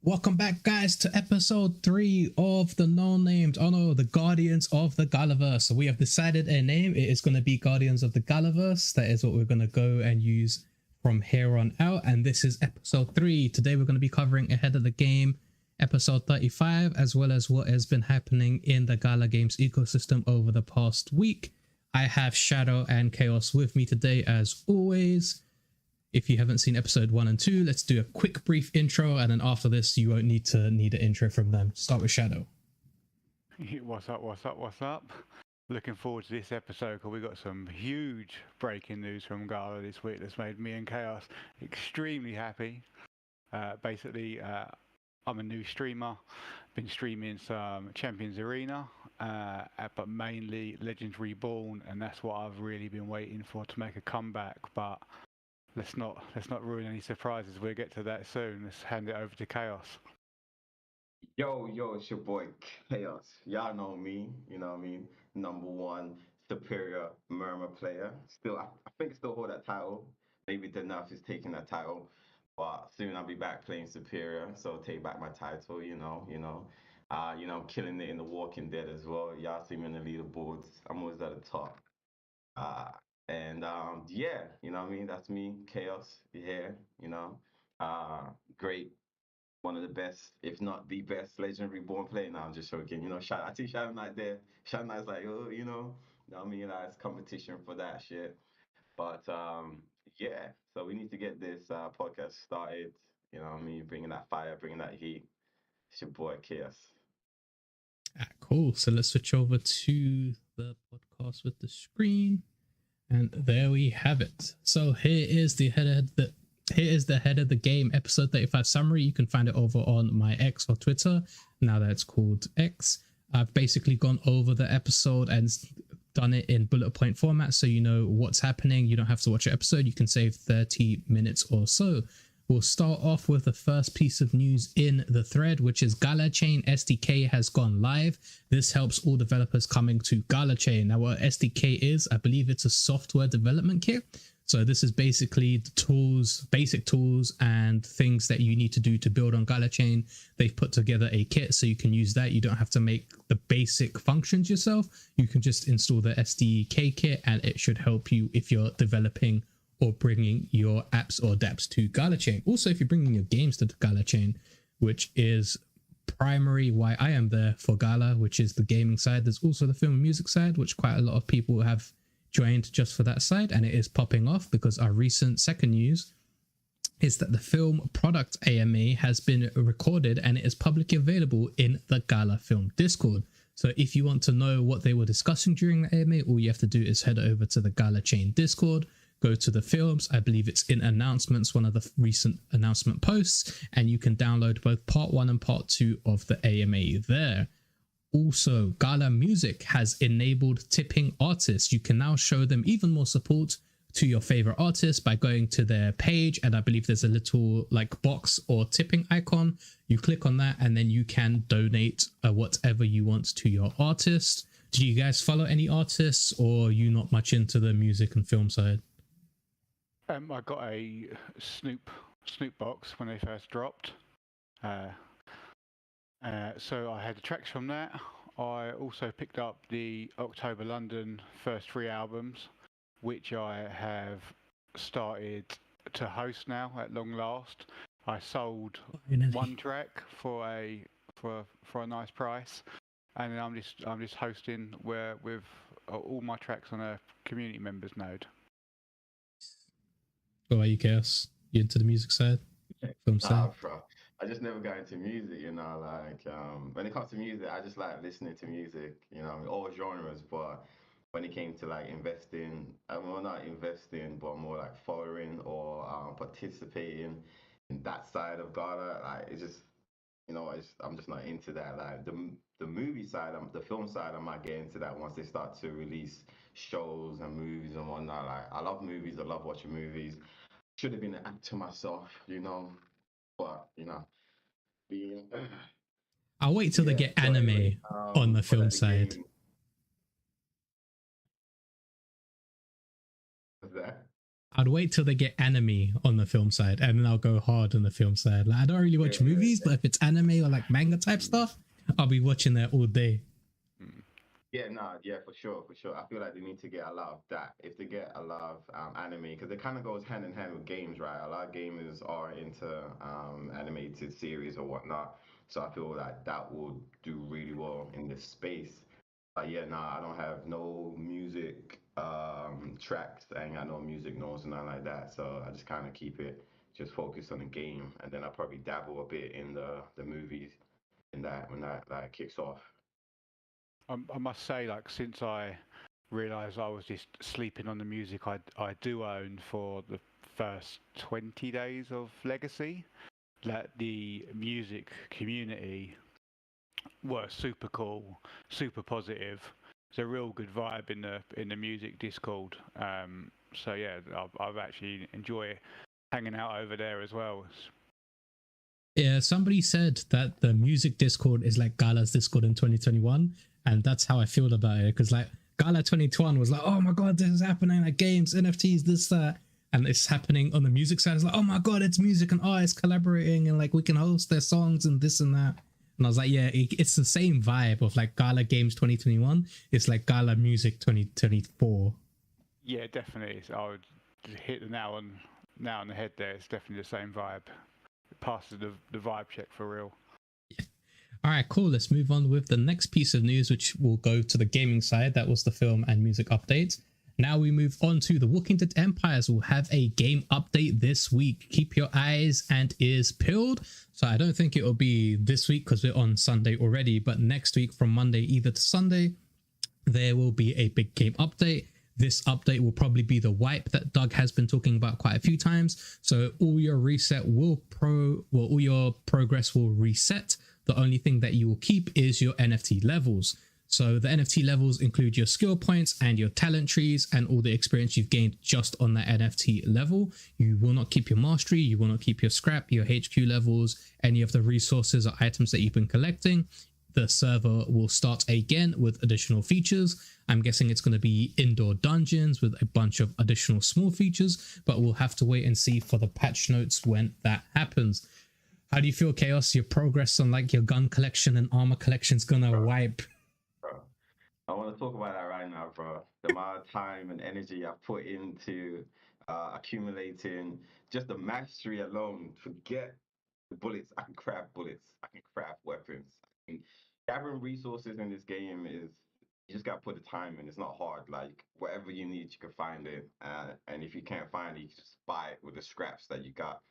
Welcome back, guys, to episode 3 of the No Names. Oh no, the Guardians of the Galaverse. So we have decided a name. It is going to be Guardians of the Galaverse. That is what we're going to go and use from here on out. And this is episode 3. Today we're going to be covering Ahead of the Game, episode 35, as well as what has been happening in the Galagames ecosystem over the past week. I have Shadow and Chaos with me today, as always. If you haven't seen episode 1 and 2, let's do a quick brief intro, and then after this you won't need an intro from them. Start with Shadow. What's up? Looking forward to this episode because we got some huge breaking news from Gala this week that's made me and Chaos extremely happy. Basically, I'm a new streamer, been streaming some Champions Arena, but mainly Legends Reborn, and that's what I've really been waiting for to make a comeback. But let's not ruin any surprises. We'll get to that soon. Let's hand it over to Chaos. Yo, it's your boy Chaos. Y'all know me, you know what I mean? #1 superior murmur player. Still, I think I still hold that title. Maybe Denaf is taking that title, but soon I'll be back playing superior. So take back my title, killing it in the Walking Dead as well. Y'all see me in the leaderboards. I'm always at the top. Yeah, you know what I mean? That's me, Chaos, here, great, one of the best, if not the best Legend Reborn player. Now I'm just joking, I see Shadow Knight there. Shadow Knight's like, oh, it's competition for that shit. But yeah, so we need to get this podcast started, bringing that fire, bringing that heat. It's your boy, Chaos. Cool, so let's switch over to the podcast with the screen. And there we have it. So here is the head of the game episode 35 summary. You can find it over on my X or Twitter, now that it's called X. I've basically gone over the episode and done it in bullet point format, so you know what's happening. You don't have to watch an episode. You can save 30 minutes or so. We'll start off with the first piece of news in the thread, which is GalaChain SDK has gone live. This helps all developers coming to GalaChain. Now, what SDK is, I believe it's a software development kit. So this is basically the tools, basic tools and things that you need to do to build on GalaChain. They've put together a kit so you can use that. You don't have to make the basic functions yourself. You can just install the SDK kit and it should help you if you're developing or bringing your apps or dApps to GalaChain. Also, if you're bringing your games to GalaChain, which is primary why I am there for Gala, which is the gaming side. There's also the film and music side, which quite a lot of people have joined just for that side, and it is popping off because our recent second news is that the film product AMA has been recorded and it is publicly available in the Gala Film Discord. So if you want to know what they were discussing during the AMA, all you have to do is head over to the GalaChain Discord, go to the films. I believe it's in announcements, one of the recent announcement posts, and you can download both part 1 and part 2 of the AMA there. Also, Gala Music has enabled tipping artists. You can now show them even more support to your favorite artists by going to their page, and I believe there's a little box or tipping icon. You click on that and then you can donate whatever you want to your artist. Do you guys follow any artists, or are you not much into the music and film side? I got a Snoop box when they first dropped. So I had the tracks from that. I also picked up the October London first 3 albums, which I have started to host now at long last. I sold one track for a nice price, and then I'm just hosting with all my tracks on a community members node. What about you, Chaos? You into the music side? Film side? Bro. I just never got into music, when it comes to music, I just like listening to music, all genres. But when it came to investing, not investing, but more like following or participating in that side of Gala, it's just, I'm just not into that. The movie side, the film side, I might get into that once they start to release shows and movies and whatnot. I love movies. I love watching movies. Should have been an actor myself, but being. I'll wait till they get anime on the film side. What's that? I'd wait till they get anime on the film side, and then I'll go hard on the film side. Like I don't really watch movies, but if it's anime or like manga type stuff, I'll be watching that all day. Yeah, nah, yeah, for sure, for sure. I feel like they need to get a lot of that. If they get a lot of anime, because it kind of goes hand in hand with games, right? A lot of gamers are into animated series or whatnot. So I feel like that will do really well in this space. But yeah, nah, I don't have no music tracks. I ain't got no music notes and nothing like that. So I just kind of keep it just focused on the game, and then I probably dabble a bit in the movies in that when that like kicks off. I must say, like, since I realised I was just sleeping on the music I do own for the first 20 days of Legacy, that the music community were super cool, super positive. It's a real good vibe in the music Discord. So yeah, I've actually enjoy hanging out over there as well. Yeah, somebody said that the music Discord is like Gala's Discord in 2021, and that's how I feel about it. Because like Gala 2021 was like, oh my god, this is happening, like games, NFTs, this, that, and it's happening on the music side. It's like, oh my god, it's music and artists collaborating, and like we can host their songs and this and that. And I was like, yeah, it's the same vibe of like Gala Games 2021. It's like Gala Music 2024. Yeah, definitely. I would hit the nail on the head there. It's definitely the same vibe. It passes the vibe check for real. All right, cool. Let's move on with the next piece of news, which will go to the gaming side. That was the film and music update. Now we move on to The Walking Dead Empires will have a game update this week. Keep your eyes and ears peeled. So I don't think it will be this week because we're on Sunday already, but next week from Monday either to Sunday, there will be a big game update. This update will probably be the wipe that Doug has been talking about quite a few times. So all your all your progress will reset. The only thing that you will keep is your NFT levels. So the NFT levels include your skill points and your talent trees and all the experience you've gained just on that NFT level. You will not keep your mastery, you will not keep your scrap, your HQ levels, any of the resources or items that you've been collecting. The server will start again with additional features. I'm guessing it's going to be indoor dungeons with a bunch of additional small features, but we'll have to wait and see for the patch notes when that happens. How do you feel, Chaos? Your progress on like your gun collection and armor collection is gonna wipe? Bro, I want to talk about that right now, bro. The amount of time and energy I put into accumulating just the mastery alone. Forget the bullets. I can craft bullets. I can craft weapons. I can, gathering resources in this game is you just gotta put the time in. It's not hard. Like whatever you need, you can find it. And if you can't find it, you can just buy it with the scraps that you got.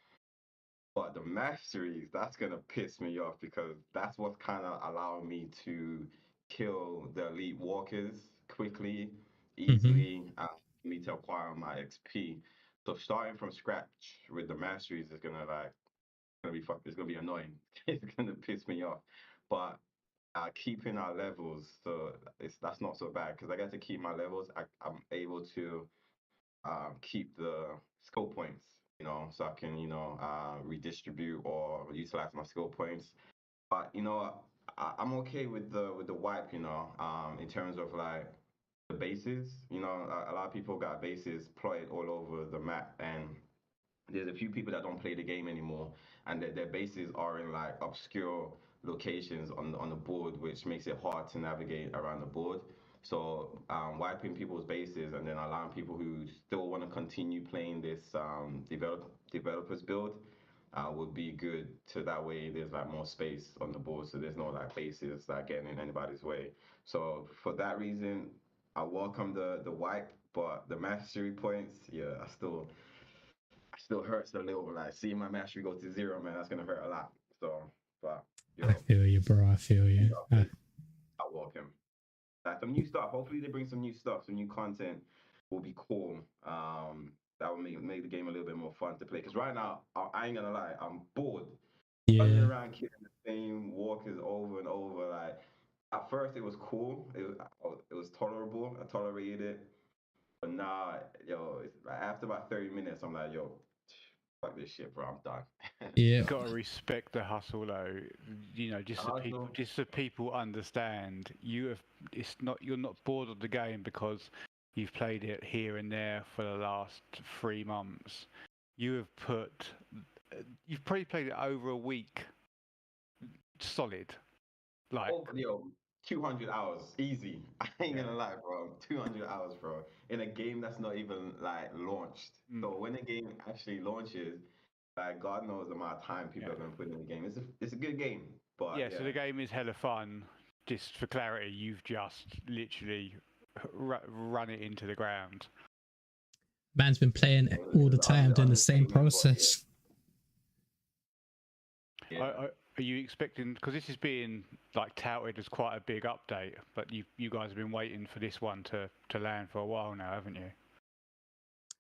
But the masteries, that's gonna piss me off because that's what's kind of allowing me to kill the elite walkers quickly, Mm-hmm. easily, and for me to acquire my XP. So starting from scratch with the masteries is gonna like it's gonna be annoying. It's gonna piss me off. But keeping our levels, so that's not so bad because I get to keep my levels. I'm able to keep the skill points, so I can, redistribute or utilize my skill points. But I'm okay with the wipe, in terms of like the bases. A lot of people got bases plotted all over the map, and there's a few people that don't play the game anymore, and their bases are in like obscure locations on the board, which makes it hard to navigate around the board. So wiping people's bases and then allowing people who still want to continue playing this developers build would be good. To that way, there's like more space on the board, so there's no like bases that getting in anybody's way. So for that reason, I welcome the wipe, but the mastery points, yeah, still hurts a little. Like seeing my mastery go to zero, man, that's gonna hurt a lot. So, but I yo, feel you, bro. I feel you. I welcome. Like some new stuff. Hopefully they bring some new stuff, some new content will be cool. That will make the game a little bit more fun to play. Because right now, I ain't gonna lie, I'm bored. Running Yeah. around killing the same walkers over and over. Like at first it was cool. It was tolerable. I tolerated it. But now, yo, it's like after about 30 minutes, I'm like, yo, fuck this shit, bro. I'm done. Yeah. Gotta respect the hustle though. Just so people, Also, understand, you're not bored of the game because You've played it here and there for the last 3 months. You've probably played it over a week, solid. Like, Oh, yo, 200 hours, easy. I ain't gonna lie, bro. 200 hours, bro, in a game that's not even like launched. So when a game actually launches, like God knows the amount of time people are gonna put in the game. It's a good game, but so the game is hella fun. Just for clarity, you've just literally run it into the ground. Man's been playing it all the time, doing the same process. Are you expecting, because this is being like touted as quite a big update, but you guys have been waiting for this one to land for a while now, haven't you?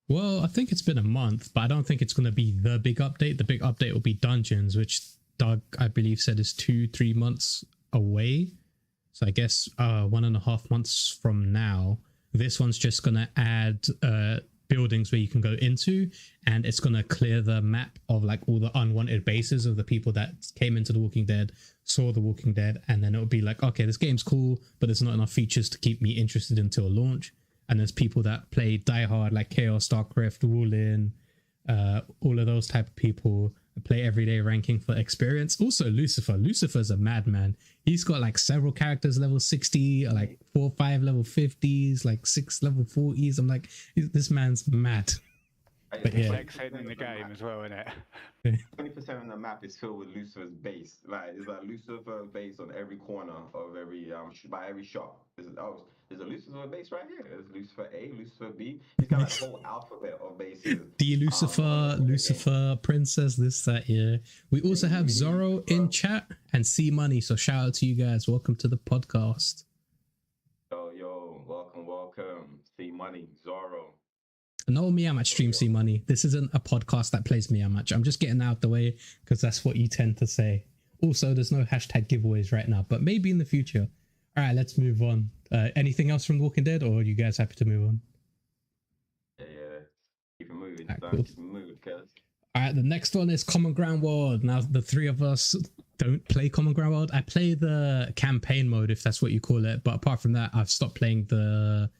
Well, I think it's been a month, but I don't think it's going to be the big update. The big update will be Dungeons, which Doug, I believe, said is 2-3 months away. So I guess 1.5 months from now. This one's just going to add buildings where you can go into, and it's going to clear the map of like all the unwanted bases of the people that came into The Walking Dead, saw The Walking Dead, and then it'll be like, okay, this game's cool, but there's not enough features to keep me interested until launch. And there's people that play Die Hard, like Chaos, Starcraft, Wall-In, all of those type of people play everyday ranking for experience. Also Lucifer's a madman. He's got like several characters level 60, like 4 or 5 level 50s, like 6 level 40s. I'm like, this man's mad. But yeah, in the game as well, isn't it? 20% of the map is filled with Lucifer's base. Like there's like Lucifer base on every corner of every by every shop. There's a Lucifer base right here. There's Lucifer A, Lucifer B. He's got like a whole alphabet of bases. D Lucifer, Princess, this, that, yeah. We also have Zorro in chat and C Money. So shout out to you guys. Welcome to the podcast. Yo, welcome. C Money, Zorro. No Meow stream C Money. This isn't a podcast that plays Meow. I'm just getting out the way because that's what you tend to say. Also, there's no hashtag giveaways right now, but maybe in the future. All right, let's move on. Anything else from The Walking Dead, or are you guys happy to move on? Yeah. Keep it moving. Cool. Keep it moving, cuz. All right, the next one is Common Ground World. Now, the three of us don't play Common Ground World. I play the campaign mode, if that's what you call it. But apart from that, I've stopped playing the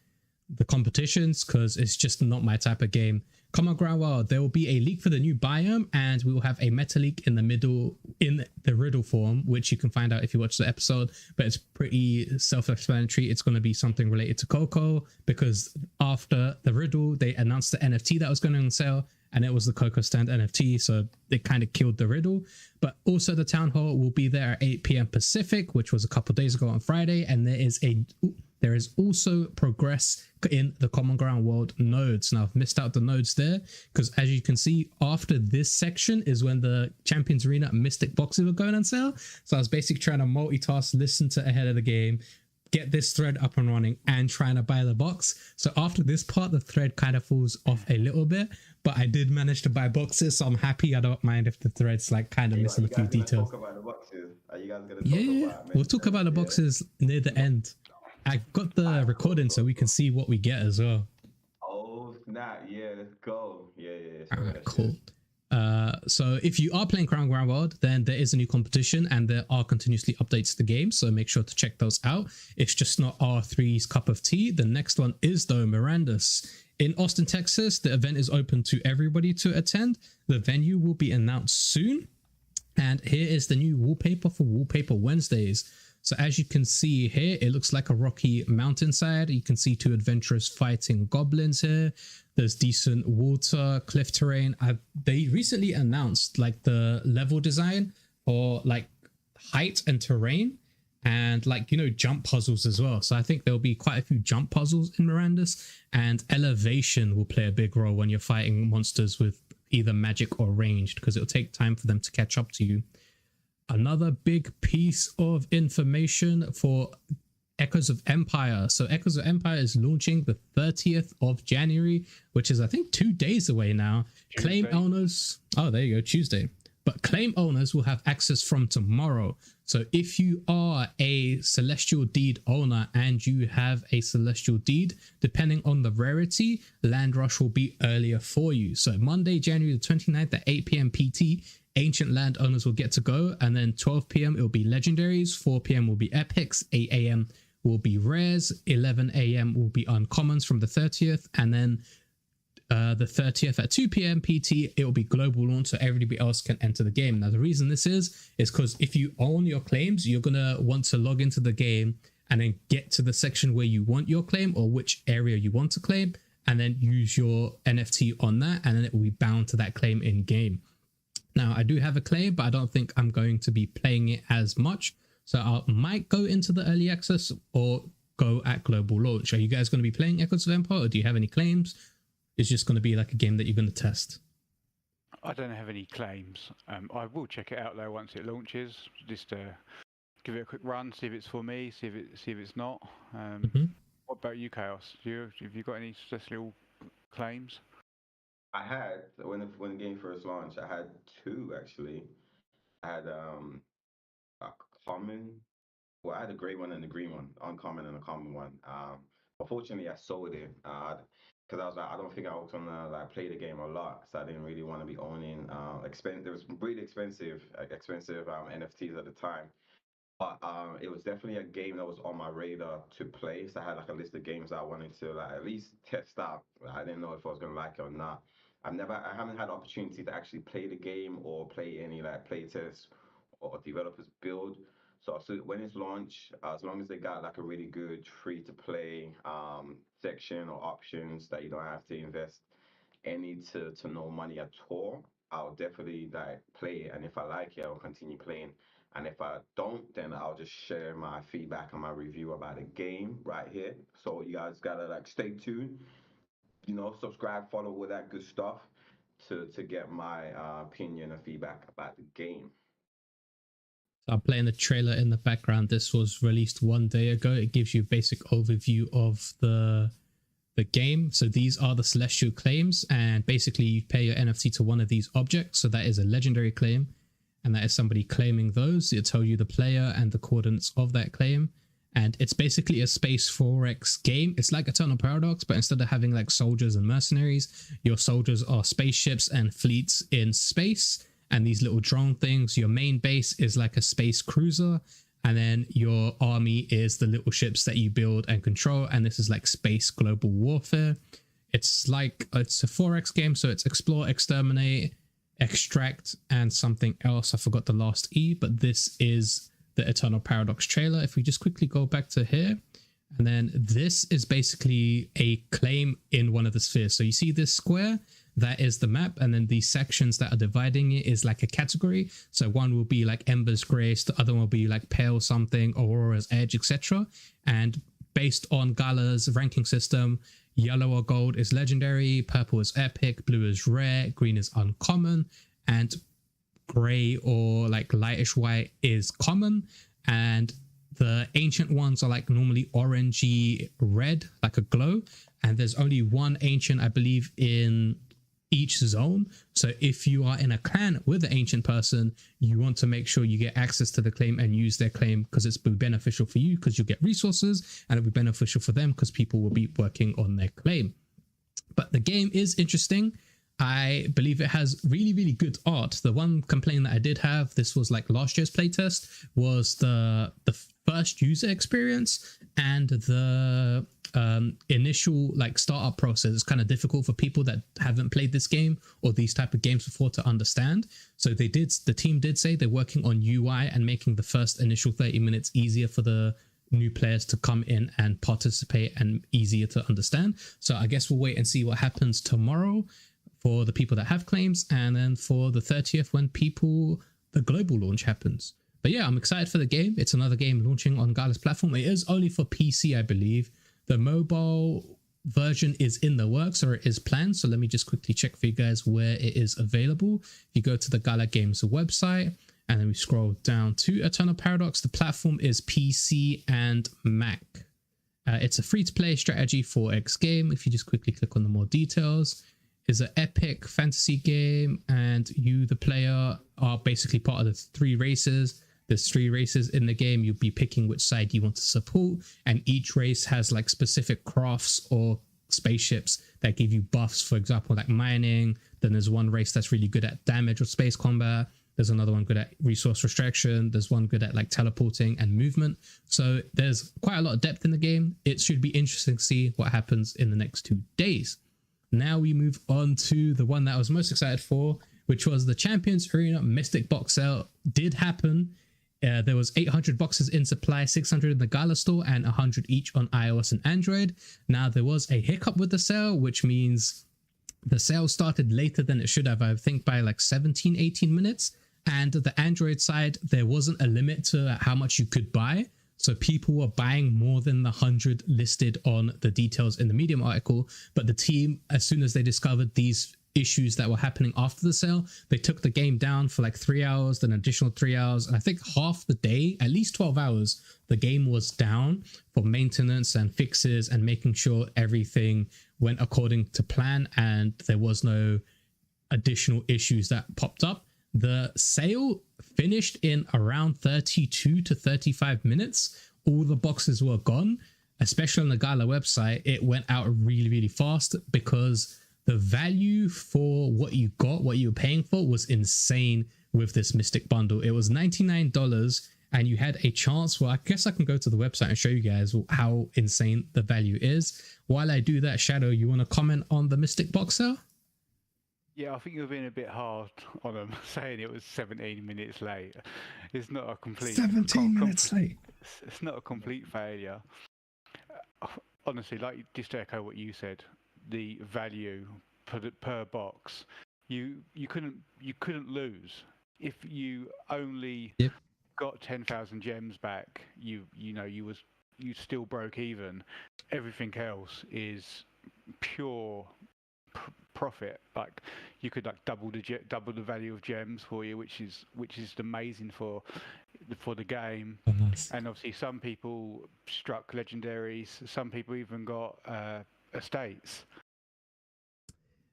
competitions because it's just not my type of game. Common Ground World, there will be a leak for the new biome, and we will have a meta leak in the middle in the riddle form, which you can find out if you watch the episode, but it's pretty self-explanatory. It's going to be something related to Coco, because after the riddle they announced the NFT that was going on sale, and it was the Coco Stand NFT, so it kind of killed the riddle. But also the town hall will be there at 8 p.m. Pacific, which was a couple of days ago on Friday, and there is also progress in the Common Ground World nodes. Now, I've missed out the nodes there because, as you can see, after this section is when the Champions Arena Mystic boxes were going on sale. So I was basically trying to multitask, listen to ahead of the game, get this thread up and running, and trying to buy the box. So after this part, the thread kind of falls off a little bit, but I did manage to buy boxes, so I'm happy. I don't mind if the thread's like kind of missing a few details. Talk about the boxes? Are you guys gonna talk about it? We'll talk about the boxes near the end. I got the recording so we can see what we get as well. Oh snap! Yeah, let's go. Yeah. Alright, cool. So if you are playing Common Ground World, then there is a new competition and there are continuously updates to the game, so make sure to check those out. It's just not R3's cup of tea. The next one is though Miranda's. In Austin, Texas, the event is open to everybody to attend. The venue will be announced soon. And here is the new wallpaper for Wallpaper Wednesdays. So as you can see here, it looks like a rocky mountainside. You can see 2 adventurers fighting goblins here. There's decent water, cliff terrain. They recently announced like the level design for like height and terrain, and like, you know, jump puzzles as well. So I think there'll be quite a few jump puzzles in Miranda's, and elevation will play a big role when you're fighting monsters with either magic or ranged, because it'll take time for them to catch up to you. Another big piece of information for Echoes of Empire. So Echoes of Empire is launching the 30th of January, which is I think 2 days away now. Tuesday. Claim owners, oh there you go, Tuesday. But claim owners will have access from tomorrow. So if you are a Celestial Deed owner and you have a Celestial Deed, depending on the rarity, Land Rush will be earlier for you. So Monday, January the 29th at 8 p.m. PT, Ancient Land owners will get to go, and then 12 p.m. it will be Legendaries, 4 p.m. will be Epics, 8 a.m. will be rares, 11 a.m. will be uncommons from the 30th, and then the 30th at 2 p.m. PT, it will be global launch, so everybody else can enter the game. Now, the reason this is because if you own your claims, you're going to want to log into the game and then get to the section where you want your claim or which area you want to claim, and then use your NFT on that, and then it will be bound to that claim in game. Now, I do have a claim, but I don't think I'm going to be playing it as much, so I might go into the early access or go at global launch. Are you guys going to be playing Echoes of Empire, or do you have any claims? It's just going to be like a game that you're going to test. I don't have any claims. I will check it out though once it launches, just to give it a quick run, see if it's for me, see if it's not. What about you, Chaos? Have you got any special claims? I had when the game first launched, I had two actually. I had a common. Well, I had a grey one and a green one, uncommon and a common one. Unfortunately, I sold it because I was like, I don't think I was gonna like play the game a lot, so I didn't really want to be owning There was really expensive NFTs at the time. But it was definitely a game that was on my radar to play. So I had like a list of games I wanted to like at least test out. I didn't know if I was gonna like it or not. I haven't had the opportunity to actually play the game or play any like play tests or developers build. So when it's launched, as long as they got like a really good free to play section or options that you don't have to invest any to no money at all, I'll definitely like play it. And if I like it, I'll continue playing. And if I don't, then I'll just share my feedback and my review about the game right here. So you guys gotta like stay tuned, subscribe, follow, all that good stuff to get my opinion and feedback about the game. So I'm playing the trailer in the background. This was released 1 day ago. It gives you a basic overview of the game. So these are the celestial claims, and basically you pay your NFT to one of these objects. So that is a legendary claim, and that is somebody claiming those. It'll tell you the player and the coordinates of that claim. And it's basically a space 4X game. It's like Eternal Paradox, but instead of having like soldiers and mercenaries, your soldiers are spaceships and fleets in space. And these little drone things, your main base is like a space cruiser. And then your army is the little ships that you build and control. And this is like space global warfare. It's a 4X game. So it's explore, exterminate, extract, and something else. I forgot the last E, but this is the Eternal Paradox trailer. If we just quickly go back to here, and then this is basically a claim in one of the spheres. So you see this square, that is the map, and then these sections that are dividing it is like a category. So one will be like Ember's Grace, the other one will be like Pale something, Aurora's Edge, etc. And based on Gala's ranking system, yellow or gold is legendary, purple is epic, blue is rare, green is uncommon, and gray or like lightish white is common. And the ancient ones are like normally orangey red, like a glow. And there's only one ancient, I believe, in each zone. So if you are in a clan with an ancient person, you want to make sure you get access to the claim and use their claim, because it's beneficial for you because you'll get resources, and it'll be beneficial for them because people will be working on their claim. But the game is interesting. I believe it has really, really good art. The one complaint that I did have, this was like last year's playtest, was the first user experience and the initial like startup process is kind of difficult for people that haven't played this game or these type of games before to understand. So the team did say they're working on UI and making the first initial 30 minutes easier for the new players to come in and participate and easier to understand. So I guess we'll wait and see what happens tomorrow for the people that have claims, and then for the 30th when the global launch happens. But yeah, I'm excited for the game. It's another game launching on Gala's platform. It is only for PC, I believe. The mobile version is in the works, or it is planned. So let me just quickly check for you guys where it is available. If you go to the Galagames website and then we scroll down to Eternal Paradox, the platform is PC and Mac. It's a free-to-play strategy 4X game. If you just quickly click on the more details, is an epic fantasy game, and you, the player, are basically part of the 3 races. There's 3 races in the game. You'll be picking which side you want to support, and each race has like specific crafts or spaceships that give you buffs, for example, like mining. Then there's one race that's really good at damage or space combat. There's another one good at resource restriction. There's one good at like teleporting and movement. So there's quite a lot of depth in the game. It should be interesting to see what happens in the next 2 days. Now we move on to the one that I was most excited for, which was the Champions Arena Mystic Box Sale. Did happen. There was 800 boxes in supply, 600 in the Gala store, and 100 each on iOS and Android. Now there was a hiccup with the sale, which means the sale started later than it should have, I think by like 17, 18 minutes. And the Android side, there wasn't a limit to how much you could buy. So people were buying more than the 100 listed on the details in the Medium article. But the team, as soon as they discovered these issues that were happening after the sale, they took the game down for like 3 hours, then additional 3 hours, and I think half the day, at least 12 hours, the game was down for maintenance and fixes and making sure everything went according to plan and there was no additional issues that popped up. The sale finished in around 32 to 35 minutes. All the boxes were gone, especially on the Gala website. It went out really, really fast because the value for what you got, what you were paying for, was insane with this Mystic bundle. It was $99 and you had a chance. Well, I guess I can go to the website and show you guys how insane the value is. While I do that, Shadow, you want to comment on the Mystic box sale? Yeah, I think you're being a bit hard on them, saying it was 17 minutes late. It's not a complete 17 minutes late. It's not a complete failure. Honestly, like just to echo what you said, the value per box, you couldn't lose. If you only got 10,000 gems back, you still broke even. Everything else is pure profit. Like you could like double the value of gems for you, which is amazing for the game. Oh, nice. And obviously some people struck legendaries, some people even got estates.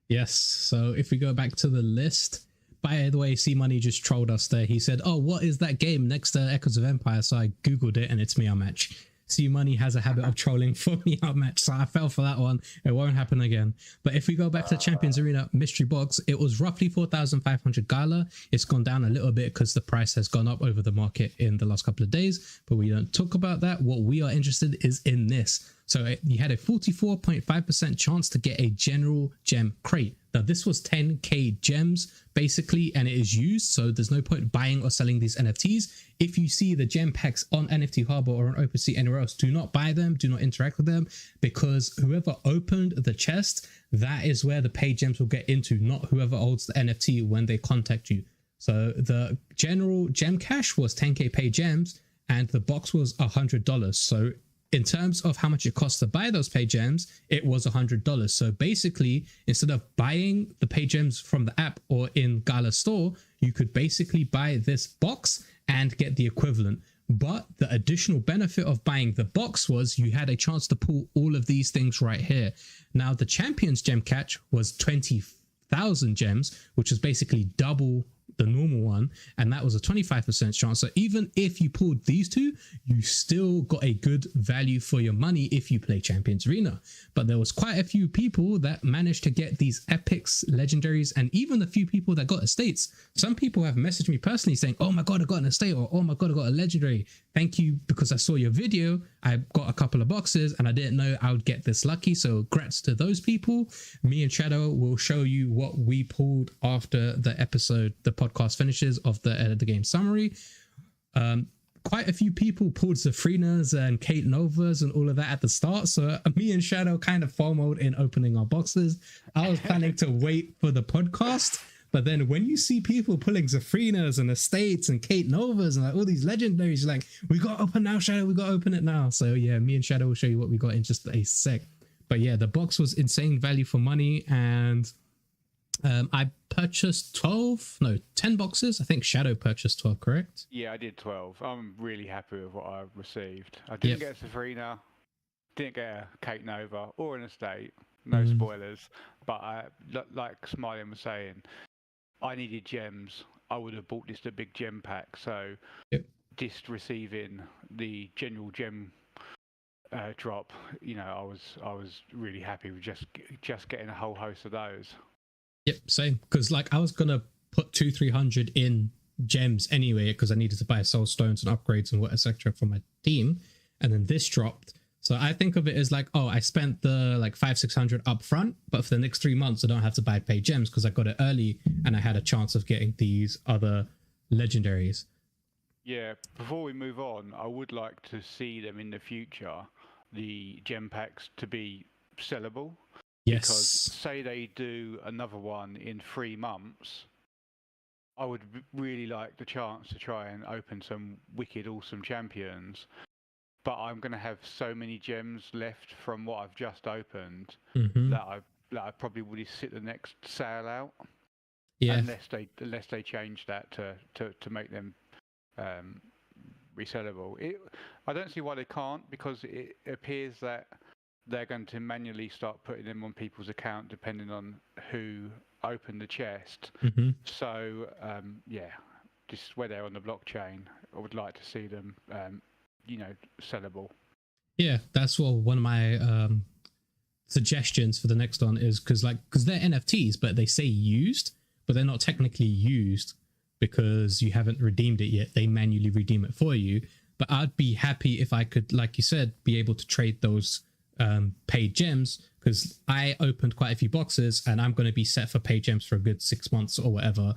Yes, so if we go back to the list, by the way, C Money just trolled us there. He said, oh, what is that game next to Echoes of Empire? So I googled it and it's Meow Match. C Money has a habit of trolling for Meow Match, so I fell for that one. It won't happen again. But if we go back to the Champions Arena mystery box, it was roughly 4,500 Gala. It's gone down a little bit because the price has gone up over the market in the last couple of days, but we don't talk about that. What we are interested is in this. So you had a 44.5% chance to get a general gem crate. Now this was 10k gems basically, and it is used, so there's no point buying or selling these NFTs. If you see the gem packs on NFT Harbor or on OpenSea anywhere else, do not buy them, do not interact with them, because whoever opened the chest, that is where the paid gems will get into, not whoever holds the NFT when they contact you. So the general gem cache was 10k paid gems and the box was $100. So in terms of how much it costs to buy those paid gems, it was $100. So basically, instead of buying the paid gems from the app or in Gala store, you could basically buy this box and get the equivalent. But the additional benefit of buying the box was you had a chance to pull all of these things right here. Now, the Champions gem catch was 20,000 gems, which was basically double the normal one, and that was a 25% chance. So even if you pulled these two, you still got a good value for your money if you play Champions Arena. But there was quite a few people that managed to get these epics, legendaries, and even a few people that got estates. Some people have messaged me personally saying, oh my god, I got an estate, or oh my god, I got a legendary. Thank you, because I saw your video, I got a couple of boxes and I didn't know I would get this lucky. So congrats to those people. Me and Shadow will show you what we pulled after the episode, the podcast finishes, of the game summary. Quite a few people pulled Zafrinas and Kate Novas and all of that at the start. So me and Shadow kind of FOMO'd in opening our boxes. I was planning to wait for the podcast, but then when you see people pulling Zafrinas and Estates and Kate Novas and like all these legendaries, you're like, we got to open now, Shadow, we got to open it now. So yeah, me and Shadow will show you what we got in just a sec. But yeah, the box was insane value for money, and I purchased 10 boxes. I think Shadow purchased 12, correct? Yeah, I did 12. I'm really happy with what I received. I didn't get a Safrina, didn't get a Kate Nova or an estate. No spoilers. But like Smiling was saying, I needed gems. I would have bought this a big gem pack. So just receiving the general gem drop, I was really happy with just getting a whole host of those. Yep, same. Because like I was gonna put 200-300 in gems anyway because I needed to buy soul stones and upgrades and what etc. for my team, and then this dropped. So I think of it as like, oh, I spent the like 500-600 up front, but for the next 3 months I don't have to buy paid gems because I got it early and I had a chance of getting these other legendaries. Yeah, before we move on, I would like to see them in the future, the gem packs, to be sellable. Yes. Because say they do another one in 3 months, I would really like the chance to try and open some wicked awesome champions. But I'm going to have so many gems left from what I've just opened that I probably would sit the next sale out. Yeah. Unless they change that to make them resellable. I don't see why they can't, because it appears that they're going to manually start putting them on people's account depending on who opened the chest. So yeah, just where they're on the blockchain, I would like to see them sellable. Yeah, that's what one of my suggestions for the next one is, because they're NFTs, but they say used, but they're not technically used because you haven't redeemed it yet. They manually redeem it for you. But I'd be happy if I could, like you said, be able to trade those paid gems, because I opened quite a few boxes and I'm going to be set for paid gems for a good 6 months or whatever.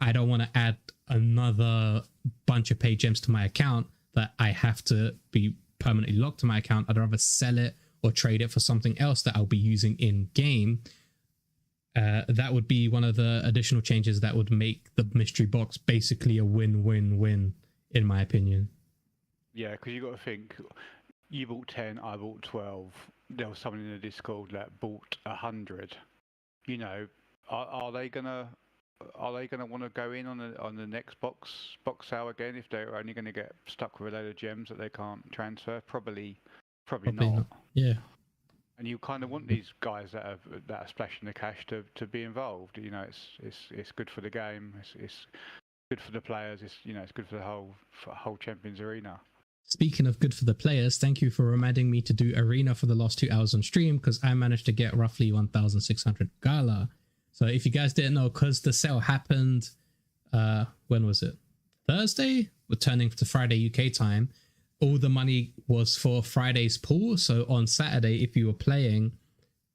I don't want to add another bunch of paid gems to my account that I have to be permanently locked to my account. I'd rather sell it or trade it for something else that I'll be using in game. That would be one of the additional changes that would make the mystery box basically a win-win-win, in my opinion. Yeah, because you got to think, you bought 10, I bought 12. There was someone in the Discord that bought 100. You know, are they gonna want to go in on the next box sale again if they're only going to get stuck with a load of gems that they can't transfer? Probably not. Yeah. And you kind of want these guys that are splashing the cash to be involved. You know, it's good for the game. It's good for the players. It's good for the whole Champions Arena. Speaking of good for the players, thank you for reminding me to do Arena for the last 2 hours on stream, because I managed to get roughly 1,600 Gala. So if you guys didn't know, because the sale happened, when was it? Thursday? We're turning to Friday UK time. All the money was for Friday's pool. So on Saturday, if you were playing,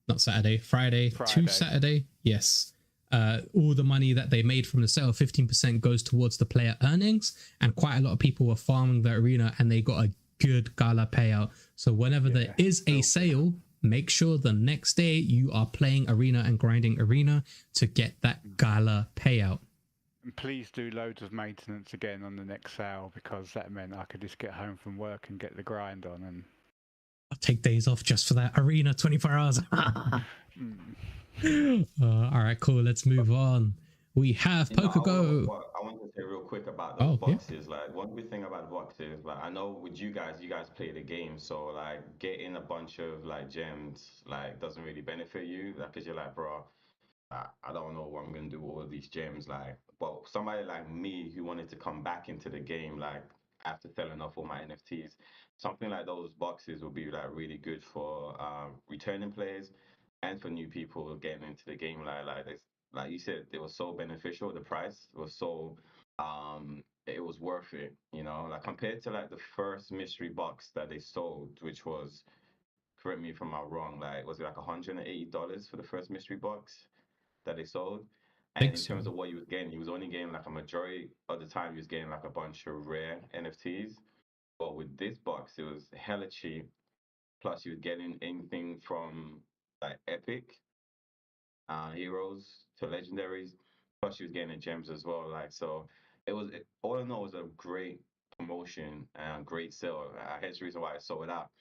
Friday to Saturday, yes. All the money that they made from the sale, 15% goes towards the player earnings, and quite a lot of people were farming the arena and they got a good Gala payout. So whenever there is a sale, make sure the next day you are playing arena and grinding arena to get that Gala payout. And please do loads of maintenance again on the next sale, because that meant I could just get home from work and get the grind on. And I'll take days off just for that arena 24 hours. All right, cool. Let's move on. We have PokeGo. I want to say real quick about those boxes. Yeah. Like, one good thing about boxes, like, I know with you guys play the game, so like getting a bunch of like gems like doesn't really benefit you, like, because you're like, bro, I don't know what I'm gonna do with all of these gems. Like, but somebody like me who wanted to come back into the game, like after selling off all my NFTs, something like those boxes would be like really good for returning players and for new people getting into the game. Like you said, it was so beneficial. The price was so it was worth it, you know, like compared to like the first mystery box that they sold, which was, correct me if I'm wrong, like was it like $180 for the first mystery box that they sold? And in terms of what he was getting, he was only getting like a majority of the time, he was getting like a bunch of rare NFTs. But with this box, it was hella cheap. Plus, he was getting anything from like epic heroes to legendaries. Plus, she was getting the gems as well. Like, so all in all, it was a great promotion and a great sale. Hence the reason why I sold it out.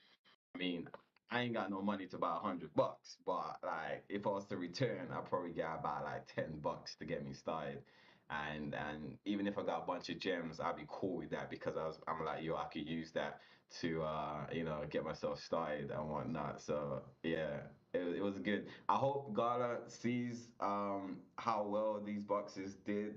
I mean, I ain't got no money to buy $100, but like if I was to return, I'd probably get about like $10 to get me started. And even if I got a bunch of gems, I'd be cool with that, because I'm like, yo, I could use that to get myself started and whatnot. So yeah, it was good. I hope Gala sees how well these boxes did.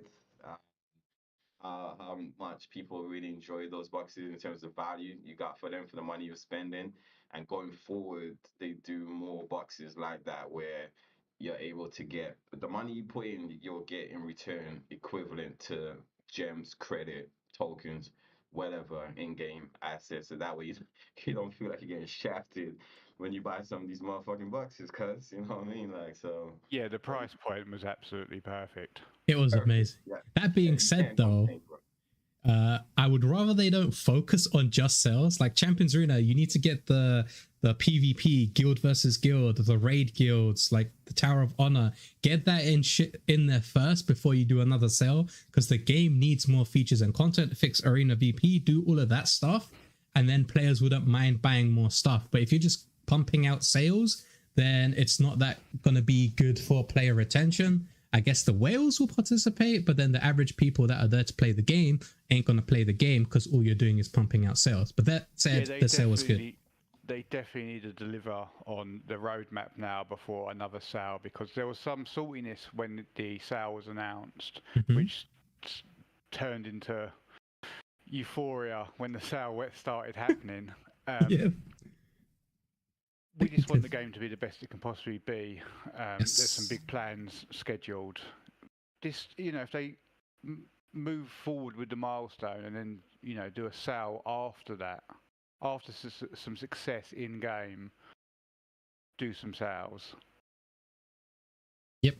How much people really enjoy those boxes in terms of value you got for them for the money you're spending. And going forward, they do more boxes like that where you're able to get the money you put in, you'll get in return equivalent to gems, credit, tokens, whatever, in-game assets, so that way you don't feel like you're getting shafted when you buy some of these motherfucking boxes, cuz, you know what I mean? Like, so. Yeah, the price point was absolutely perfect. It was Perfect. amazing. Yeah. That being You said, can't though, complain, bro. I would rather they don't focus on just sales. Like Champions Arena, you need to get the PvP, guild versus guild, the raid guilds, like the Tower of Honor. Get that in there first before you do another sale, because the game needs more features and content. Fix Arena VP, do all of that stuff, and then players wouldn't mind buying more stuff. But if you're just pumping out sales, then it's not that going to be good for player retention. I guess the whales will participate, but then the average people that are there to play the game ain't going to play the game because all you're doing is pumping out sales. But that said, the sale was good. They definitely need to deliver on the roadmap now before another sale, because there was some saltiness when the sale was announced, which turned into euphoria when the sale started happening. Yeah. We just want the game to be the best it can possibly be. Yes. There's some big plans scheduled. Just, if they move forward with the milestone and then, do a sale after that, after some success in game, do some sales. Yep.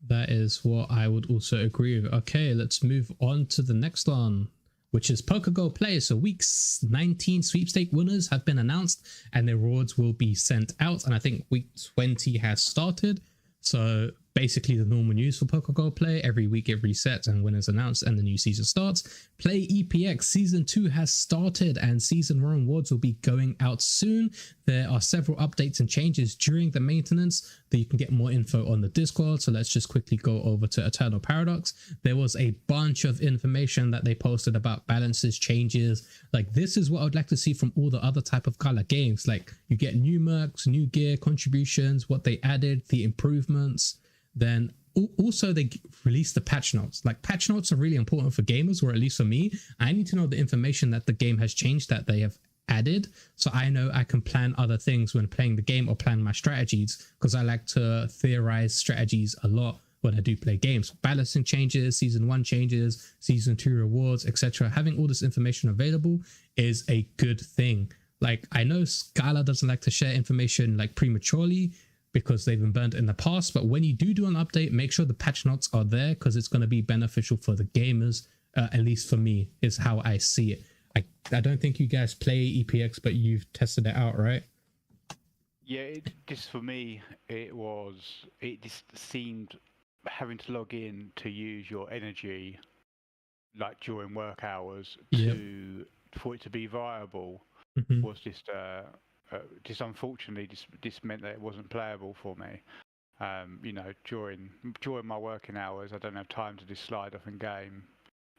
That is what I would also agree with. Okay, let's move on to the next one, which is PokerGo Play. So week 19 sweepstake winners have been announced and their rewards will be sent out. And I think week 20 has started. So basically the normal news for PokerGo Play. Every week it resets and winners announced and the new season starts. Play EPX Season 2 has started and Season 1 rewards will be going out soon. There are several updates and changes during the maintenance that you can get more info on the Discord. So let's just quickly go over to Eternal Paradox. There was a bunch of information that they posted about balances, changes. Like, this is what I would like to see from all the other type of Gala games. Like, you get new mercs, new gear, contributions, what they added, the improvements. Then also they released the patch notes. Like, patch notes are really important for gamers, or at least for me. I need to know the information that the game has changed, that they have added, so I know I can plan other things when playing the game or plan my strategies, because I like to theorize strategies a lot when I do play games. Balancing changes, Season 1 changes, Season 2 rewards, etc. Having all this information available is a good thing. Like, I know Scala doesn't like to share information like prematurely because they've been burnt in the past, but when you do an update, make sure the patch notes are there, because it's going to be beneficial for the gamers, at least for me, is how I see it. I don't think you guys play EPX, but you've tested it out, right? Yeah, just for me, it just seemed having to log in to use your energy, like during work hours, for it to be viable, was just unfortunately just meant that it wasn't playable for me. During my working hours, I don't have time to just slide off in game,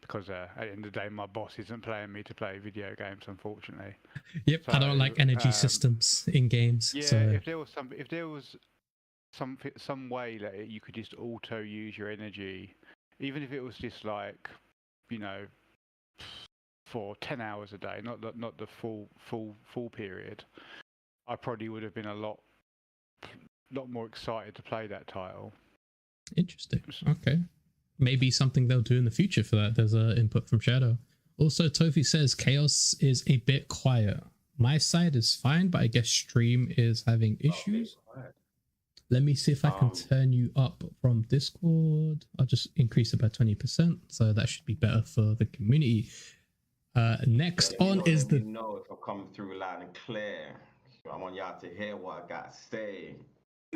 because at the end of the day, my boss isn't playing me to play video games, unfortunately. Yep, so, I don't like energy systems in games. Yeah, so. if there was some way that you could just auto use your energy, even if it was just like, for 10 hours a day, not the full period, I probably would have been a lot more excited to play that title. Interesting. Okay. Maybe something they'll do in the future for that. There's an input from Shadow. Also, Tofi says Chaos is a bit quiet. My side is fine, but I guess stream is having issues. Let me see if I can turn you up from Discord. I'll just increase it by 20%, so that should be better for the community. Next on is the... if I'm coming through loud and clear. I want y'all to hear what I got to say.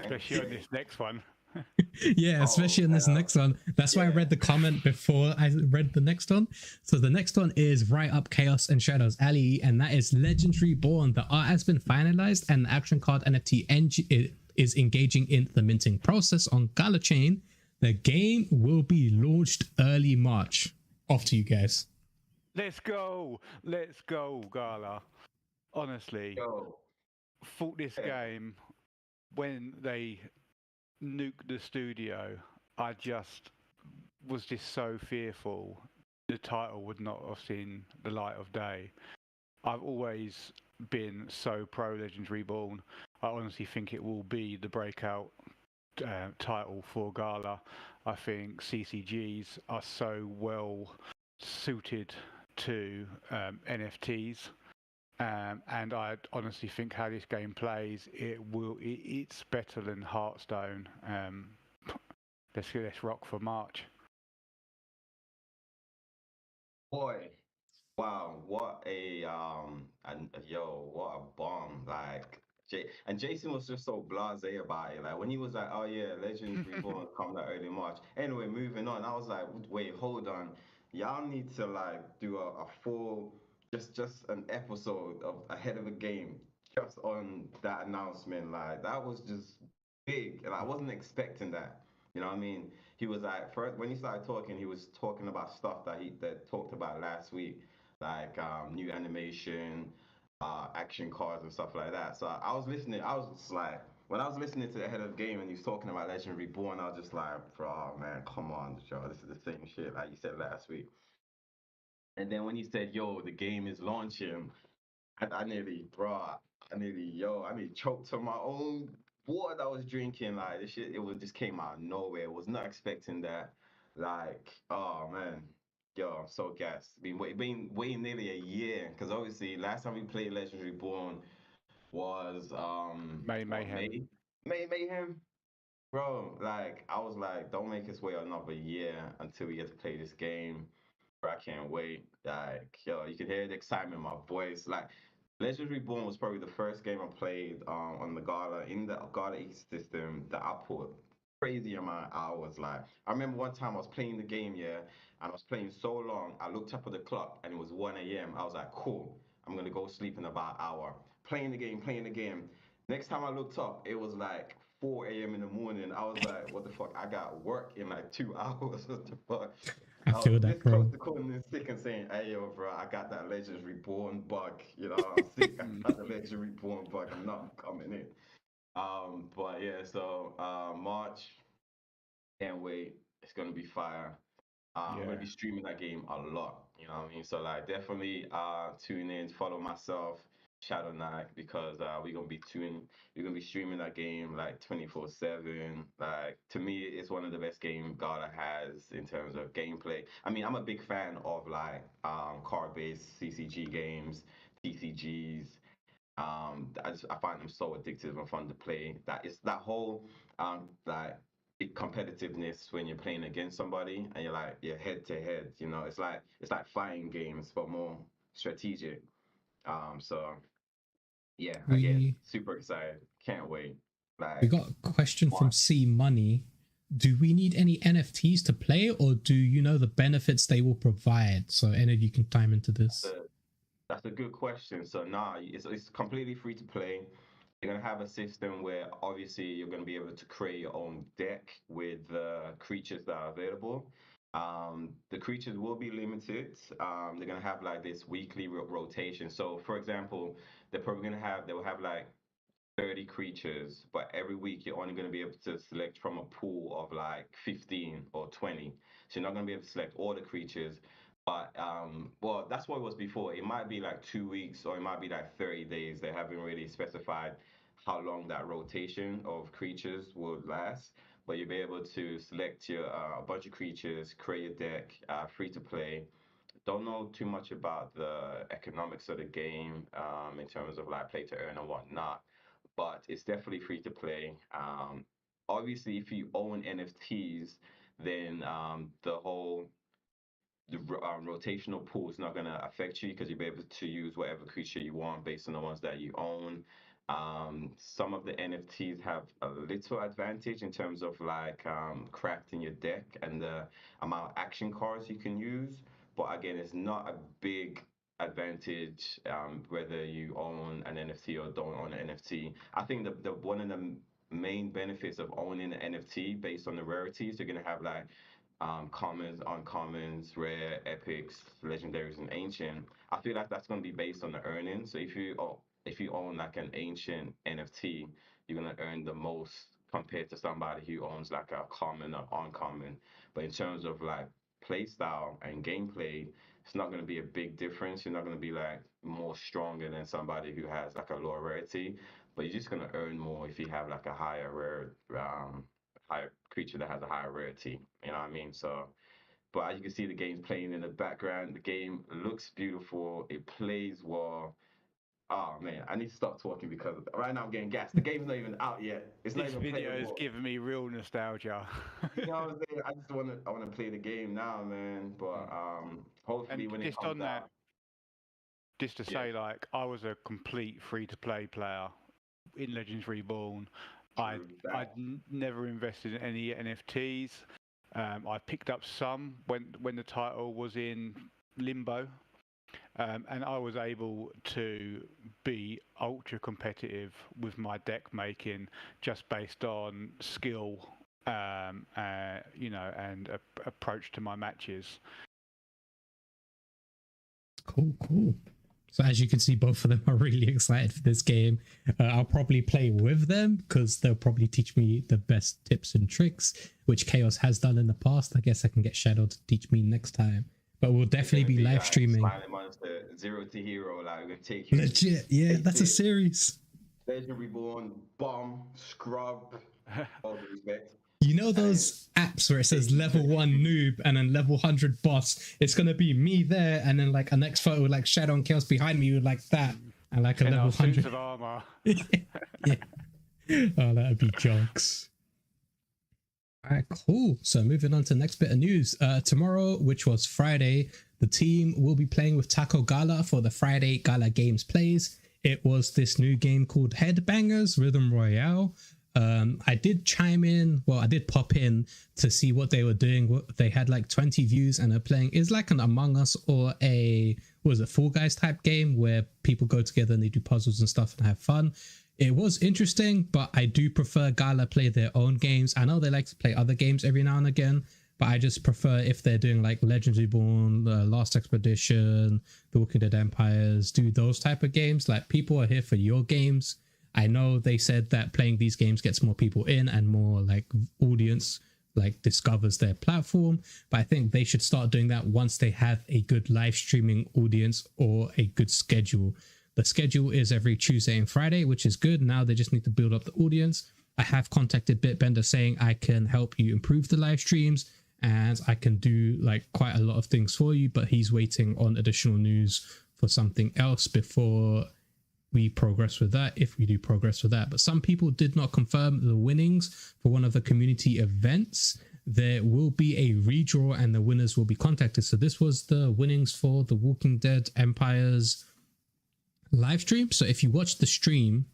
Especially on this next one. Yeah, especially in this next one. That's why I read the comment before I read the next one. So the next one is right up Chaos and Shadow's alley, and that is Legendary Born. The art has been finalized and the action card NFT is engaging in the minting process on Gala Chain. The game will be launched early March. Off to you guys. Let's go, Gala. Honestly, thought this game, when they nuked the studio, I was so fearful the title would not have seen the light of day. I've always been so pro Legends Reborn. I honestly think it will be the breakout title for Gala. I think CCGs are so well suited to NFTs. And I honestly think how this game plays, it's better than Hearthstone. Let's rock for March. Boy, wow, what a and yo, what a bomb! Like, and Jason was just so blasé about it. Like when he was like, "Oh yeah, Legends Reborn come that early March." Anyway, moving on. I was like, "Wait, hold on, y'all need to like do a full, just an episode of ahead of a game just on that announcement. Like that was just big, and I wasn't expecting that. You know what I mean? He was like, first when he started talking, he was talking about stuff that talked about last week, like new animation, action cards and stuff like that. So I was listening. I was just like, when I was listening to the head of the game and he was talking about Legend Reborn, I was just like, bro, man, come on, Joe, this is the same shit like you said last week. And then when he said, yo, the game is launching, I nearly, bro, I nearly choked on my own water that I was drinking. Like this shit, it was just came out of nowhere. Was not expecting that. Like, oh man, yo, I'm so gassed. Been waiting nearly a year because obviously last time we played Legends Reborn was May what Mayhem. May Mayhem. Bro, like I was like, don't make us wait another year until we get to play this game. Bro, I can't wait. Like, yo, you can hear the excitement in my voice. Like, Legends Reborn was probably the first game I played on the Gala in the Gala ecosystem that I put crazy amount of hours. Like, I remember one time I was playing the game, yeah, and I was playing so long. I looked up at the clock and it was 1 a.m. I was like, cool, I'm gonna go sleep in about an hour. Playing the game. Next time I looked up, it was like 4 a.m. in the morning. I was like, what the fuck? I got work in like 2 hours. What the fuck? I I was feel that, this close bro. to calling in sick and saying, "Hey, yo, bro, I got that Legends Reborn bug. You know, I'm sick. I got the Legends Reborn bug. I'm not coming in." But yeah, so March, can't wait. It's gonna be fire. I'm gonna Yeah. be streaming that game a lot. You know what I mean? So like definitely tune in, follow myself, Shadow Knight, because we're gonna be streaming that game like 24/7. Like to me, it's one of the best games God has in terms of gameplay. I mean, I'm a big fan of like card-based CCG games, TCGs. I find them so addictive and fun to play. That is that whole like competitiveness when you're playing against somebody and you're head to head. You know, it's like fighting games but more strategic. So yeah, again, We super excited. Can't wait. we Like got a question from March. C Money. Do we need any NFTs to play, or do you know the benefits they will provide? So any of you can time into this. That's a good question. So nah, it's completely free to play. You're gonna have a system where obviously you're gonna be able to create your own deck with the creatures that are available. The creatures will be limited. They're gonna have like this weekly rotation. So for example, they will have like 30 creatures, but every week you're only going to be able to select from a pool of like 15 or 20. So you're not going to be able to select all the creatures. But well, that's what it was before. It might be like 2 weeks or it might be like 30 days. They haven't really specified how long that rotation of creatures would last. But you'll be able to select your a bunch of creatures, create a deck, free to play. Don't know too much about the economics of the game in terms of like play to earn and whatnot, but it's definitely free to play. Obviously, if you own NFTs, then the rotational pool is not going to affect you because you'll be able to use whatever creature you want based on the ones that you own. Some of the NFTs have a little advantage in terms of like crafting your deck and the amount of action cards you can use. But again, it's not a big advantage whether you own an NFT or don't own an NFT. I think the one of the main benefits of owning an NFT based on the rarities, you're gonna have like commons, uncommons, rare, epics, legendaries, and ancient. I feel like that's going to be based on the earnings. So if you own like an ancient NFT, you're going to earn the most compared to somebody who owns like a common or uncommon. But in terms of like play style and gameplay, it's not going to be a big difference. You're not going to be like more stronger than somebody who has like a lower rarity, but you're just going to earn more if you have like a higher higher creature that has a higher rarity. You know what I mean? So, but as you can see, the game's playing in the background. The game looks beautiful. It plays well. Oh man, I need to stop talking because right now I'm getting gassed. The game's not even out yet. It's not This even video is playable. giving me real nostalgia. You know what I'm saying? I want to play the game now, man. But hopefully And when it just comes on that, out, just to yeah, say, like, I was a complete free-to-play player in Legends Reborn. true that. Never invested in any NFTs. I picked up some when the title was in limbo, and I was able to be ultra competitive with my deck making just based on skill, you know, and approach to my matches. Cool. So as you can see, both of them are really excited for this game. I'll probably play with them because they'll probably teach me the best tips and tricks, which Chaos has done in the past. I guess I can get Shadow to teach me next time. But we'll definitely be live streaming. Smilinmonster, Zero to Hero, like we're gonna take you. Legit, yeah, that's a series. Legend Reborn, Bomb, Scrub, all due respect. You know those apps where it says level 1 noob and then level 100 boss? It's gonna be me there, and then like a next photo with like Shadow and Chaos behind me with like that, and like a level 100 of armor. Yeah. Oh, that'd be jokes. All right, cool. So moving on to the next bit of news. Tomorrow, which was Friday, the team will be playing with Taco Gala for the Friday Gala Games plays. It was this new game called Headbangers Rhythm Royale. I did chime in, well, I did pop in to see what they were doing. They had like 20 views and they're playing, it's like an Among Us or a, what was it, Fall Guys type game where people go together and they do puzzles and stuff and have fun. It was interesting, but I do prefer Gala play their own games. I know they like to play other games every now and again, but I just prefer if they're doing like Legends Reborn, Last Expedition, The Walking Dead Empires, do those type of games. Like, people are here for your games. I know they said that playing these games gets more people in and more like audience like discovers their platform, but I think they should start doing that once they have a good live streaming audience or a good schedule. The schedule is every Tuesday and Friday, which is good. Now they just need to build up the audience. I have contacted Bitbender saying I can help you improve the live streams and I can do like quite a lot of things for you, but he's waiting on additional news for something else before we progress with that, if we do progress with that. But some people did not confirm the winnings for one of the community events. There will be a redraw and the winners will be contacted. So this was the winnings for the Walking Dead Empires live stream. So if you watch the stream,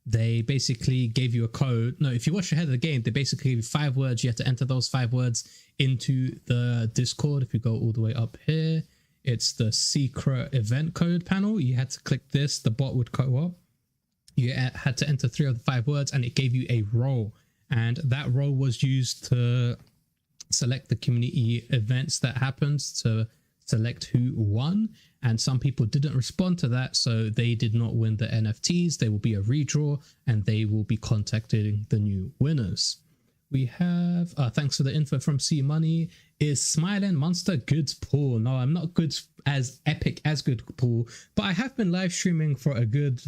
they basically gave you a code. No, if you watch ahead of the game, they basically gave you 5 words. You have to enter those 5 words into the Discord. If you go all the way up here, it's the secret event code panel. You had to click this, the bot would go up. You had to enter 3 of the 5 words and it gave you a role. And that role was used to select the community events that happened, to select who won. And some people didn't respond to that, so they did not win the NFTs. There will be a redraw and they will be contacting the new winners. We have, thanks for the info from C Money. Is Smilinmonster good pool? No, I'm not good as epic as good pool, but I have been live streaming for a good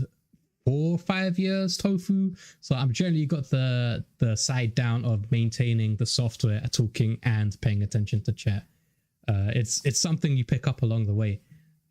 4 or 5 years, Tofu. So I'm generally got the side down of maintaining the software, talking and paying attention to chat. It's something you pick up along the way.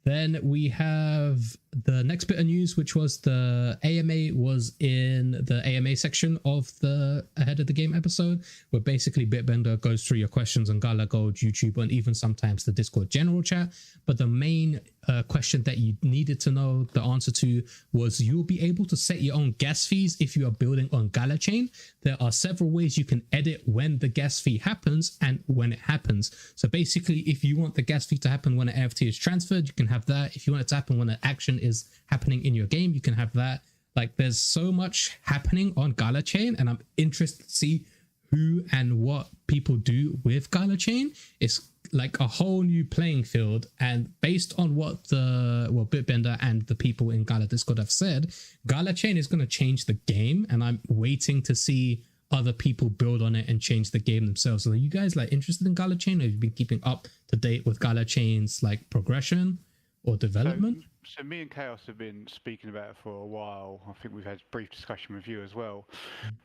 Then we have the next bit of news, which was the AMA was in the AMA section of the Ahead of the Game episode, where basically Bitbender goes through your questions on Gala Gold, YouTube, and even sometimes the Discord general chat. But the main question that you needed to know the answer to was you'll be able to set your own gas fees if you are building on Gala Chain. There are several ways you can edit when the gas fee happens and when it happens. So basically, if you want the gas fee to happen when an NFT is transferred, you can have that. If you want it to happen when an action is happening in your game, you can have that. Like, there's so much happening on Gala Chain, and I'm interested to see who and what people do with Gala Chain. It's like a whole new playing field, and based on what Bitbender and the people in Gala Discord have said, Gala Chain is going to change the game, and I'm waiting to see other people build on it and change the game themselves. So are you guys like interested in Gala Chain? Have you been keeping up to date with Gala Chain's like progression or development? So me and Chaos have been speaking about it for a while. I think we've had a brief discussion with you as well.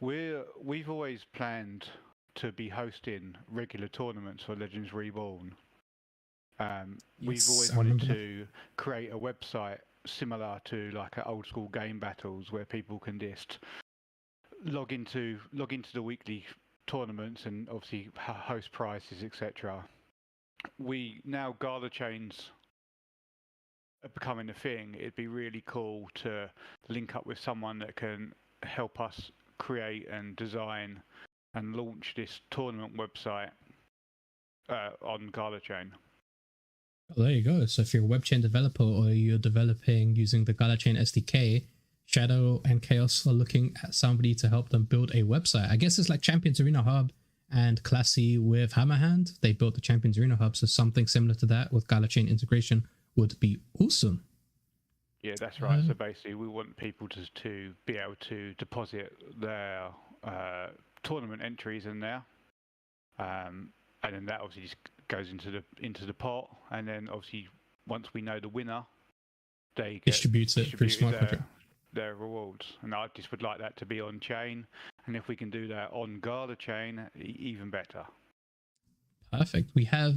We've always planned to be hosting regular tournaments for Legends Reborn. We've Yes, always I wanted remember that. to create a website similar to like old school game battles where people can just log into the weekly tournaments and obviously host prizes, etc. We now Gala chains are becoming a thing. It'd be really cool to link up with someone that can help us create and design and launch this tournament website on Gala chain. Well, there you go. So if you're a webchain developer or you're developing using the GalaChain SDK, Shadow and Chaos are looking at somebody to help them build a website. I guess it's like Champions Arena Hub and Classy with Hammerhand. They built the Champions Arena Hub, so something similar to that with GalaChain integration would be awesome. Yeah, that's right. So basically, we want people to be able to deposit their tournament entries in there, and then that obviously just goes into the pot, and then obviously once we know the winner, they distributes it through smart contract. Their rewards. And I just would like that to be on chain, and if we can do that on Gala chain, even better. Perfect. We have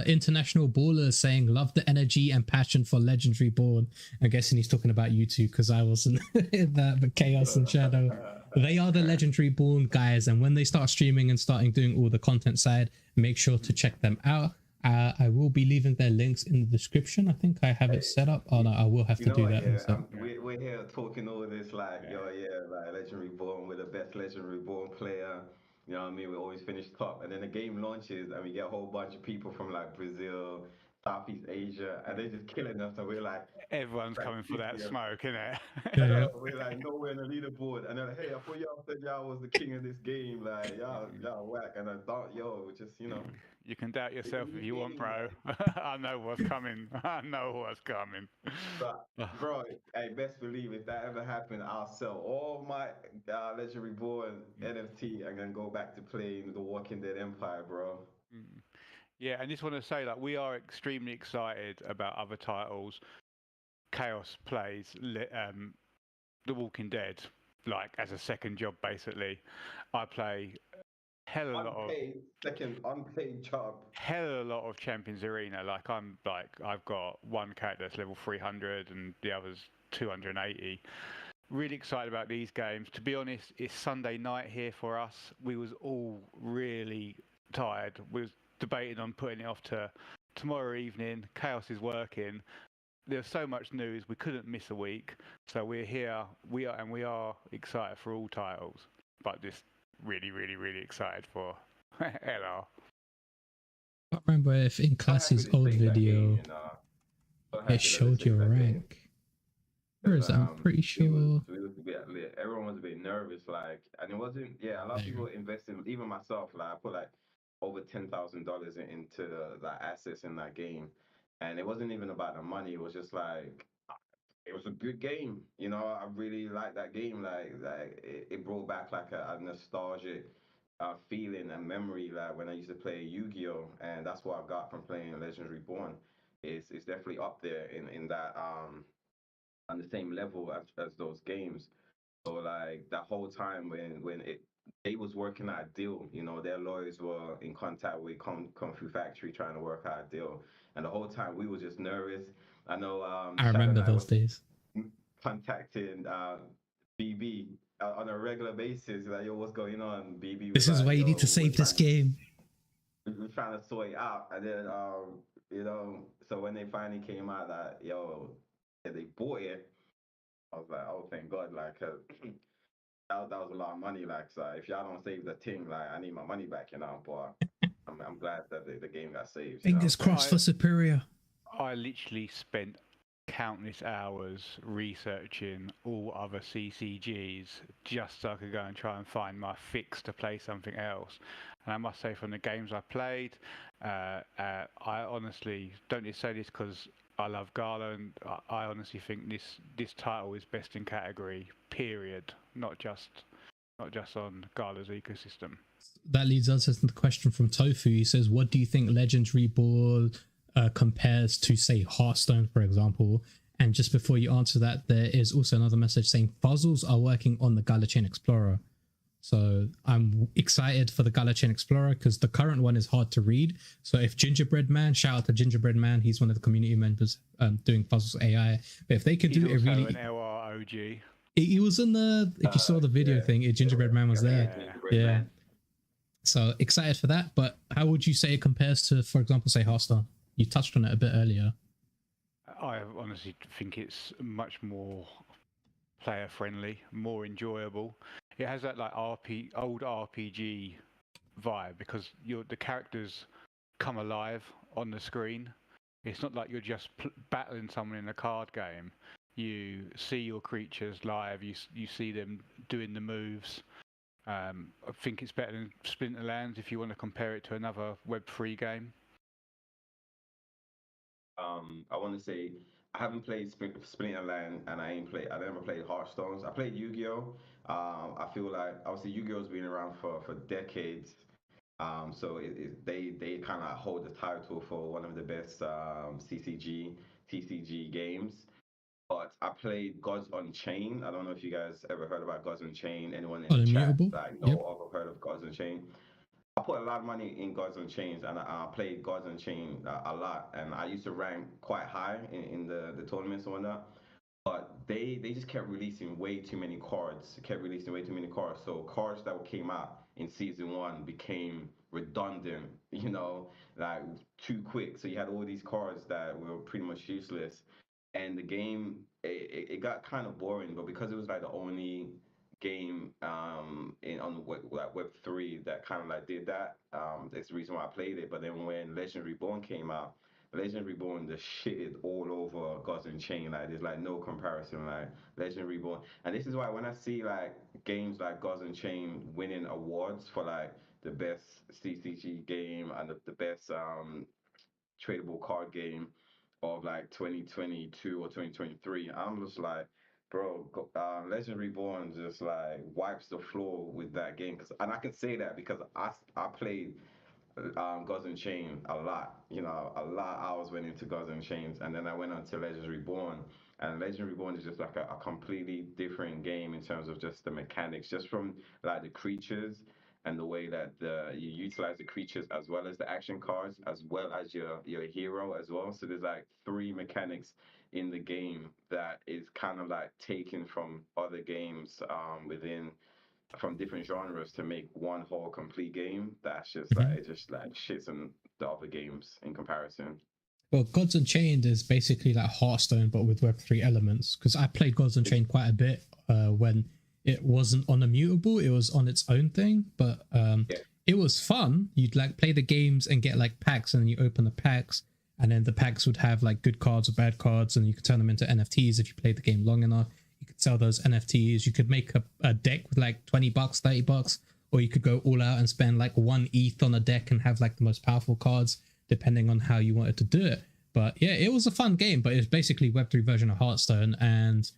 international ballers saying love the energy and passion for Legends Reborn. I'm guessing he's talking about you two because I wasn't in that, but Chaos and Shadow, they are the Legends Reborn guys, and when they start streaming and starting doing all the content side, make sure to check them out. I will be leaving their links in the description. I think I have it set up. Oh no, I will have to do that. Yeah, we're here talking all this like, like Legend Reborn, we're the best Legend Reborn player. You know what I mean? We always finish top, and then the game launches, and we get a whole bunch of people from like Brazil, Southeast Asia, and they're just killing us. And we're like, everyone's coming for that smoke, innit? Yeah. We're like nowhere in the leaderboard, and they're like, hey, I thought y'all said y'all was the king of this game, like y'all whack, and I thought just You can doubt yourself if you want, bro. I know what's coming. I know what's coming. But bro, hey, best believe if that ever happened, I'll sell all my Legend Reborn NFT and then go back to playing The Walking Dead Empire, bro. Yeah, and just want to say that we are extremely excited about other titles. Chaos plays The Walking Dead like as a second job, basically. I play hell of a lot unpaid job. Hell of a lot of Champions Arena. I've got one character that's level 300 and the other's 280. Really excited about these games. To be honest, it's Sunday night here for us. We was all really tired. We was debating on putting it off to tomorrow evening. Chaos is working. There's so much news, we couldn't miss a week. So we're here. We are excited for all titles, but just really, really, really excited for LR. I can't remember if in Classy's old video it showed your rank. Where is that? I'm pretty sure. We was a bit lit. Everyone was a bit nervous, like, and it wasn't. Yeah, a lot of people invested. Even myself, like, I put like over $10,000 into the assets in that game, and it wasn't even about the money. It was just like it was a good game. You know, I really liked that game. Like it brought back like a nostalgic feeling and memory, like when I used to play Yu-Gi-Oh, and that's what I got from playing Legends Reborn. It's definitely up there in that on the same level as those games. So like that whole time when they was working out a deal, you know, their lawyers were in contact with Kung Fu Factory trying to work out a deal, and the whole time we were just nervous. I know. I remember those days. Contacting BB on a regular basis, like, yo, what's going on, BB? This is why you need to save this game. We're trying to sort it out, and then you know, so when they finally came out that they bought it, I was like, oh, thank God, like that was a lot of money, like, so if y'all don't save the thing, like, I need my money back, you know. But I'm glad that the game got saved. Fingers crossed for Superior. I literally spent countless hours researching all other CCGs just so I could go and try and find my fix to play something else. And I must say, from the games I played, I honestly don't just say this because I love Gala, and I honestly think this title is best in category, period, not just on Gala's ecosystem. That leads us to the question from Tofu. He says, what do you think Legends Reborn compares to, say, Hearthstone, for example? And just before you answer that, there is also another message saying Fuzzles are working on the GalaChain Explorer. So I'm excited for the Galachain Explorer because the current one is hard to read. So if Gingerbread Man, shout out to Gingerbread Man, he's one of the community members doing Puzzles AI. But if they could do a really, an LROG. He was in the, if you saw the video thing, Gingerbread Man was there. Yeah. So excited for that. But how would you say it compares to, for example, say Hearthstone? You touched on it a bit earlier. I honestly think it's much more player friendly, more enjoyable. It has that like old RPG vibe because the characters come alive on the screen. It's not like you're just battling someone in a card game. You see your creatures live. You see them doing the moves. I think it's better than Splinterlands if you want to compare it to another Web3 game. I want to say I haven't played Splinterland and I never played Hearthstones. I played Yu-Gi-Oh. I feel like obviously Yu-Gi-Oh's been around for decades. So they kind of hold the title for one of the best TCG games. But I played Gods Unchained. I don't know if you guys ever heard about Gods Unchained. Anyone in the chat that know or heard of Gods Unchained? I put a lot of money in Gods Unchained, and I played Gods Unchained a lot. And I used to rank quite high in the tournaments and whatnot. But they just kept releasing way too many cards. So cards that came out in season 1 became redundant, like too quick. So you had all these cards that were pretty much useless. And the game, it got kind of boring, but because it was like the only game on Web3 that kind of like did that, that's the reason why I played it. But then when Legend Reborn came out, Legend Reborn just shitted all over Gods Unchained. Like there's like no comparison. Like Legend Reborn, and this is why when I see like games like Gods Unchained winning awards for like the best CCG game and the best tradable card game of like 2022 or 2023, I'm just like, bro, Legend Reborn just like wipes the floor with that game. And I can say that because I played Gods Unchained a lot. A lot of hours went into Gods Unchained, and then I went on to Legends Reborn. And Legend Reborn is just like a completely different game in terms of just the mechanics, just from like the creatures and the way that you utilize the creatures as well as the action cards, as well as your hero as well. So there's like 3 mechanics in the game that is kind of like taken from other games from different genres to make one whole complete game. That's just like it just like shits on the other games in comparison. Well, Gods Unchained is basically like Hearthstone but with Web3 elements, because I played Gods Unchained quite a bit when it wasn't on a mutable, it was on its own thing, but it was fun. You'd like play the games and get like packs, and then you open the packs, and then the packs would have like good cards or bad cards, and you could turn them into NFTs if you played the game long enough. You could sell those NFTs. You could make a deck with like $20, $30, or you could go all out and spend like 1 ETH on a deck and have like the most powerful cards, depending on how you wanted to do it. But yeah, it was a fun game, but it's basically Web3 version of Hearthstone, and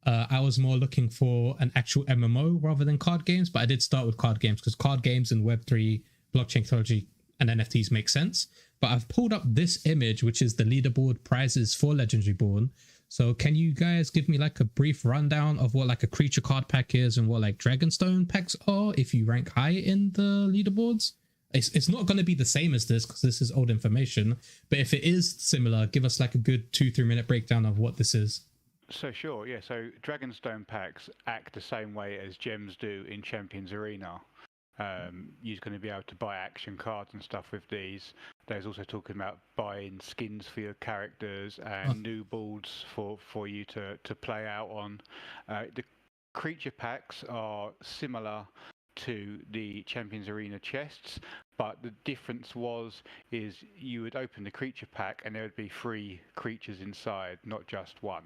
I was more looking for an actual MMO rather than card games, but I did start with card games because card games and Web3 blockchain technology and NFTs make sense. But I've pulled up this image, which is the leaderboard prizes for Legends Reborn. So can you guys give me like a brief rundown of what like a creature card pack is and what like Dragonstone packs are if you rank high in the leaderboards? It's not going to be the same as this because this is old information, but if it is similar, give us like a good 2-3 minute breakdown of what this is. So sure, yeah. So Dragonstone packs act the same way as gems do in Champions Arena. You're going to be able to buy action cards and stuff with these. There's also talking about buying skins for your characters and new boards for you to play out on. The creature packs are similar to the Champions Arena chests, but the difference is you would open the creature pack and there would be 3 creatures inside, not just 1.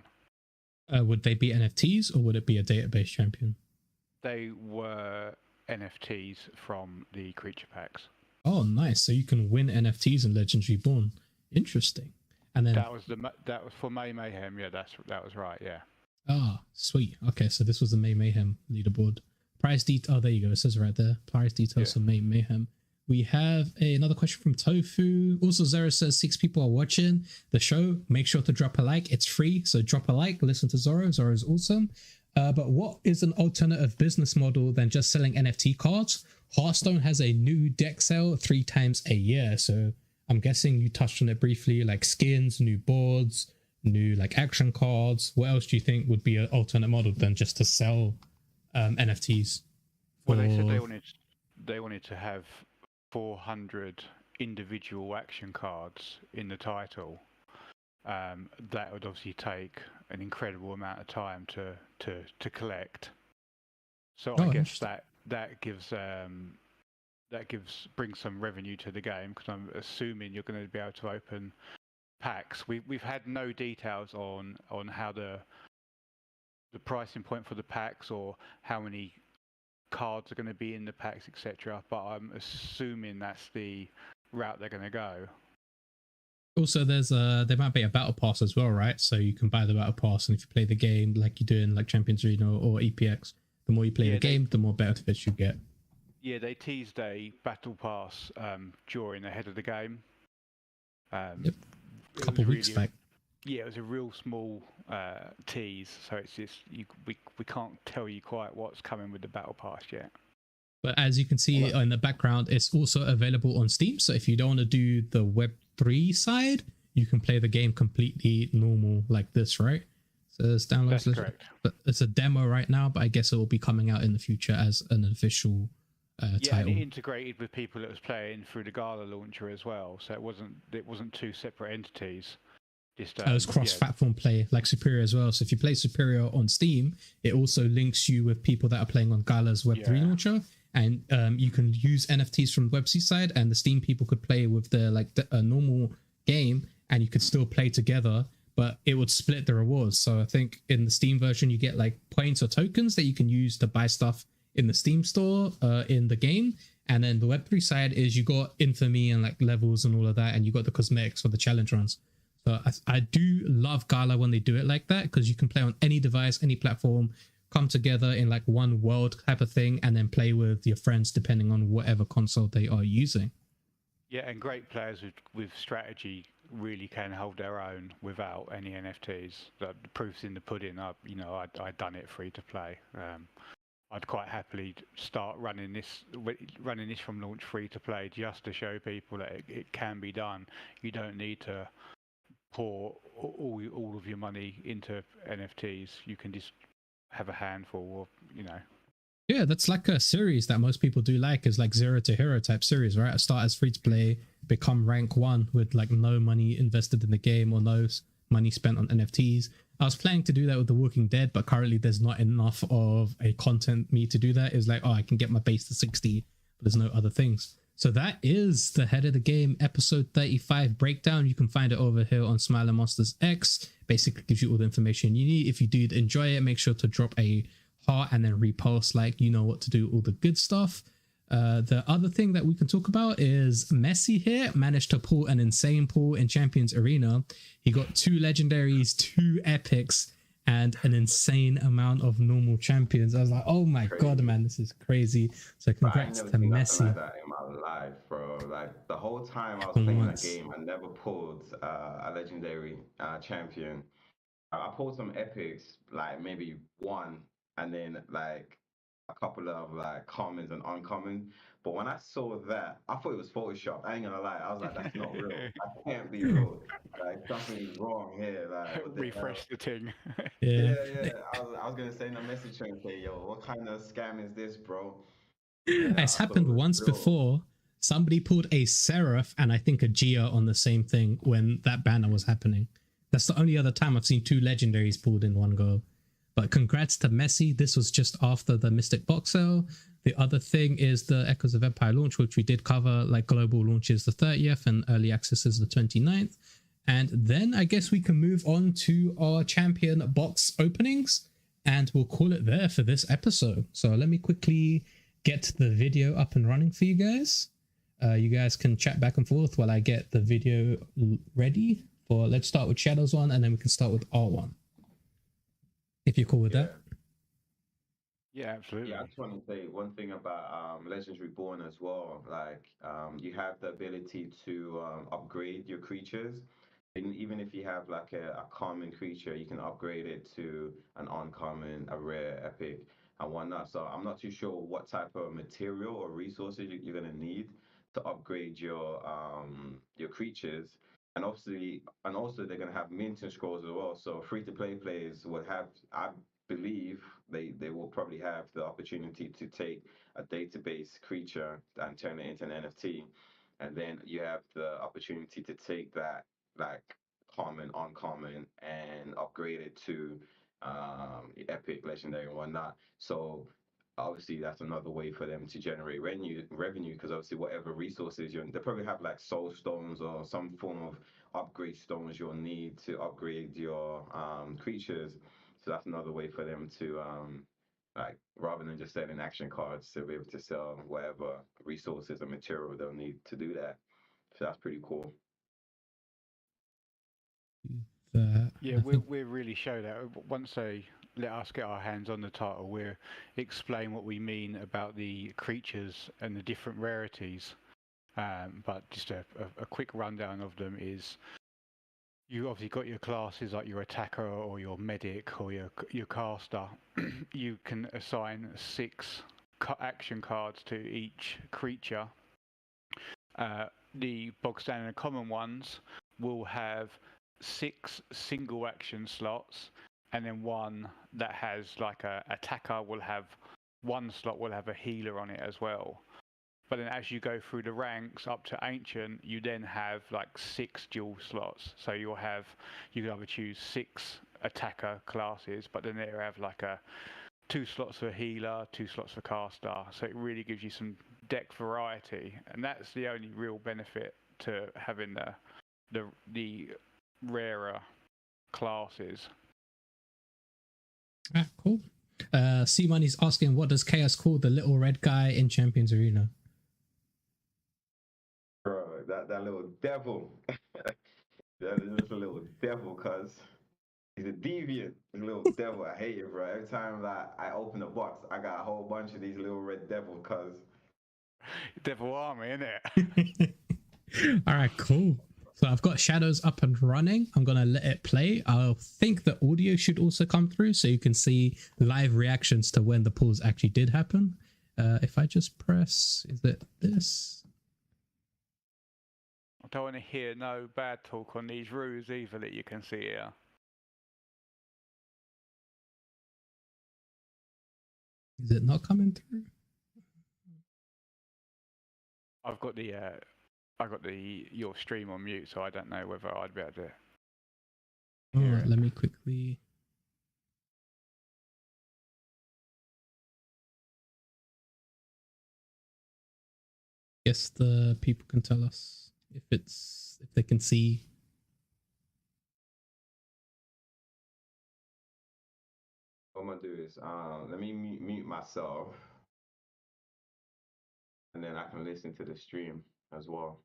Would they be NFTs or would it be a database champion? They were NFTs from the creature packs. Oh, nice! So you can win NFTs in Legends Reborn. Interesting. And then that was for May Mayhem. Yeah, that was right. Yeah. Ah, sweet. Okay, so this was the May Mayhem leaderboard. Prize detail. Oh, there you go. It says right there. Prize details for May Mayhem. We have another question from Tofu. Also, Zero says 6 people are watching the show. Make sure to drop a like. It's free, so drop a like. Listen to Zoro. Zoro is awesome. But what is an alternative business model than just selling NFT cards? Hearthstone has a new deck sale 3 times a year. So I'm guessing you touched on it briefly, like skins, new boards, new like action cards. What else do you think would be an alternate model than just to sell NFTs? Well, they said they wanted to have 400 individual action cards in the title. That would obviously take an incredible amount of time to collect. So I guess that brings some revenue to the game, because I'm assuming you're going to be able to open packs. We've had no details on how the pricing point for the packs or how many cards are going to be in the packs, etc. But I'm assuming that's the route they're going to go. Also, there might be a battle pass as well, right? So you can buy the battle pass, and if you play the game like you do in like Champions Arena or EPX, the more you play the game, the more benefits you get. Yeah, they teased a battle pass during ahead of the game. Yep. A couple weeks back. Yeah, it was a real small tease, so it's just we can't tell you quite what's coming with the battle pass yet. But as you can see in the background, it's also available on Steam. So if you don't want to do the Web3 side, you can play the game completely normal like this, right? So it's downloads. That's correct. But it's a demo right now, but I guess it will be coming out in the future as an official title. And it integrated with people that was playing through the Gala launcher as well. So it wasn't 2 separate entities. Just, it was cross-platform play like Superior as well. So if you play Superior on Steam, it also links you with people that are playing on Gala's Web3 launcher. And you can use NFTs from the Web3 side, and the Steam people could play with a normal game, and you could still play together, but it would split the rewards. So I think in the Steam version, you get like points or tokens that you can use to buy stuff in the Steam store in the game. And then the Web3 side is you got infamy and like levels and all of that, and you got the cosmetics for the challenge runs. So I do love Gala when they do it like that, because you can play on any device, any platform, come together in like one world type of thing, and then play with your friends depending on whatever console they are using. Yeah, and great players with strategy really can hold their own without any NFTs. The proof's in the pudding. I'd done it free to play. I'd quite happily start running this from launch free to play, just to show people that it can be done. You don't need to pour all of your money into NFTs. You can just have a handful, or Yeah, that's like a series that most people do like, is like Zero to Hero type series, right? Start as free to play, become rank 1 with like no money invested in the game or no money spent on NFTs. I was planning to do that with The Walking Dead, but currently there's not enough of a content me to do that. It's like, I can get my base to 60, but there's no other things. So that is the Head of the Game episode 35 breakdown. You can find it over here on Smilinmonsters X. Basically gives you all the information you need. If you do enjoy it, make sure to drop a heart and then repost, like you know what to do, all the good stuff. The other thing that we can talk about is Messi here managed to pull an insane pull in Champions Arena. He got 2 legendaries, 2 epics, and an insane amount of normal champions. I was like, oh my god, man, this is crazy. So congrats to Messi. Like that in my life, bro. Like the whole time I was playing that game, I never pulled a legendary champion. I pulled some epics, like maybe 1, and then like a couple of like commons and uncommon. But when I saw that, I thought it was Photoshop. I ain't gonna lie. I was like, that's not real. That can't be real. Like something's wrong here. Like refresh the thing. Yeah. I was gonna send a message and say, yo, what kind of scam is this, bro? It's happened once before. Somebody pulled a Seraph and I think a Gia on the same thing when that banner was happening. That's the only other time I've seen 2 legendaries pulled in one go. But congrats to Messi. This was just after the Mystic box sale. The other thing is the Echoes of Empire launch, which we did cover. Like global launch is the 30th and early access is the 29th. And then I guess we can move on to our champion box openings, and we'll call it there for this episode. So let me quickly get the video up and running for you guys. You guys can chat back and forth while I get the video ready. Let's start with Shadow's one, and then we can start with R1. If you're cool with that. Yeah, absolutely. Yeah, I just want to say one thing about Legends Reborn as well. Like, you have the ability to upgrade your creatures. even if you have like a common creature, you can upgrade it to an uncommon, a rare, epic, and whatnot. So I'm not too sure what type of material or resources you're gonna need to upgrade your creatures. And obviously, and also they're gonna have minting scrolls as well. So free to play players will have, I believe, they will probably have the opportunity to take a database creature and turn it into an NFT. And then you have the opportunity to take that like common, uncommon, and upgrade it to epic, legendary, and whatnot. So obviously that's another way for them to generate revenue because obviously whatever resources they probably have like soul stones or some form of upgrade stones you'll need to upgrade your creatures. So that's another way for them to like rather than just selling action cards to be able to sell whatever resources and material they'll need to do that. So that's pretty cool. That Yeah, I we think we really show that once they let us get our hands on the title, we'll explain what we mean about the creatures and the different rarities. But just a quick rundown of them is you obviously got your classes like your attacker or your medic or your caster. You can assign 6 action cards to each creature. The bog standard and common ones will have 6 single action slots, and then one that has like a attacker will have one slot will have a healer on it as well. But then as you go through the ranks up to ancient, you then have like 6 dual slots. So you can either choose 6 attacker classes, but then they have like a 2 slots for healer, 2 slots for caster. So it really gives you some deck variety, and that's the only real benefit to having the rarer classes. cool. C Money's asking, what does Chaos call the little red guy in Champions Arena? Bro, that little devil. That is just a little devil, cuz he's a deviant. He's a little devil. I hate it, bro. Every time that I open the box, I got a whole bunch of these little red devils, cuz. Devil Army, innit? All right, cool. So I've got shadows up and running. I'm gonna let it play. I think the audio should also come through so you can see live reactions to when the pulls actually did happen. If I just press, is it this? I don't want to hear no bad talk on these rules either that you can see here. Is it not coming through? I've got your stream on mute, so I don't know whether I'd be able to. Oh, let me quickly. Guess the people can tell us if they can see. What I'm gonna do is let me mute myself, and then I can listen to the stream as well.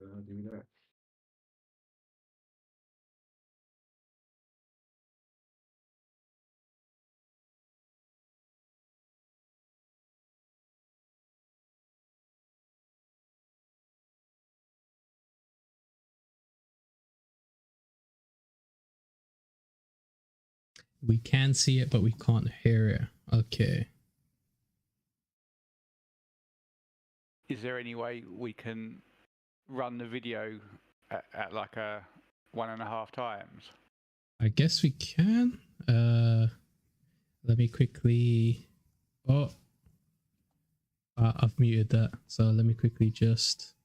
I'll do that. We can see it, but we can't hear it. Okay. Is there any way we can run the video at like a 1.5 times? I guess we can. Let me quickly. Oh, I've muted that. So let me quickly just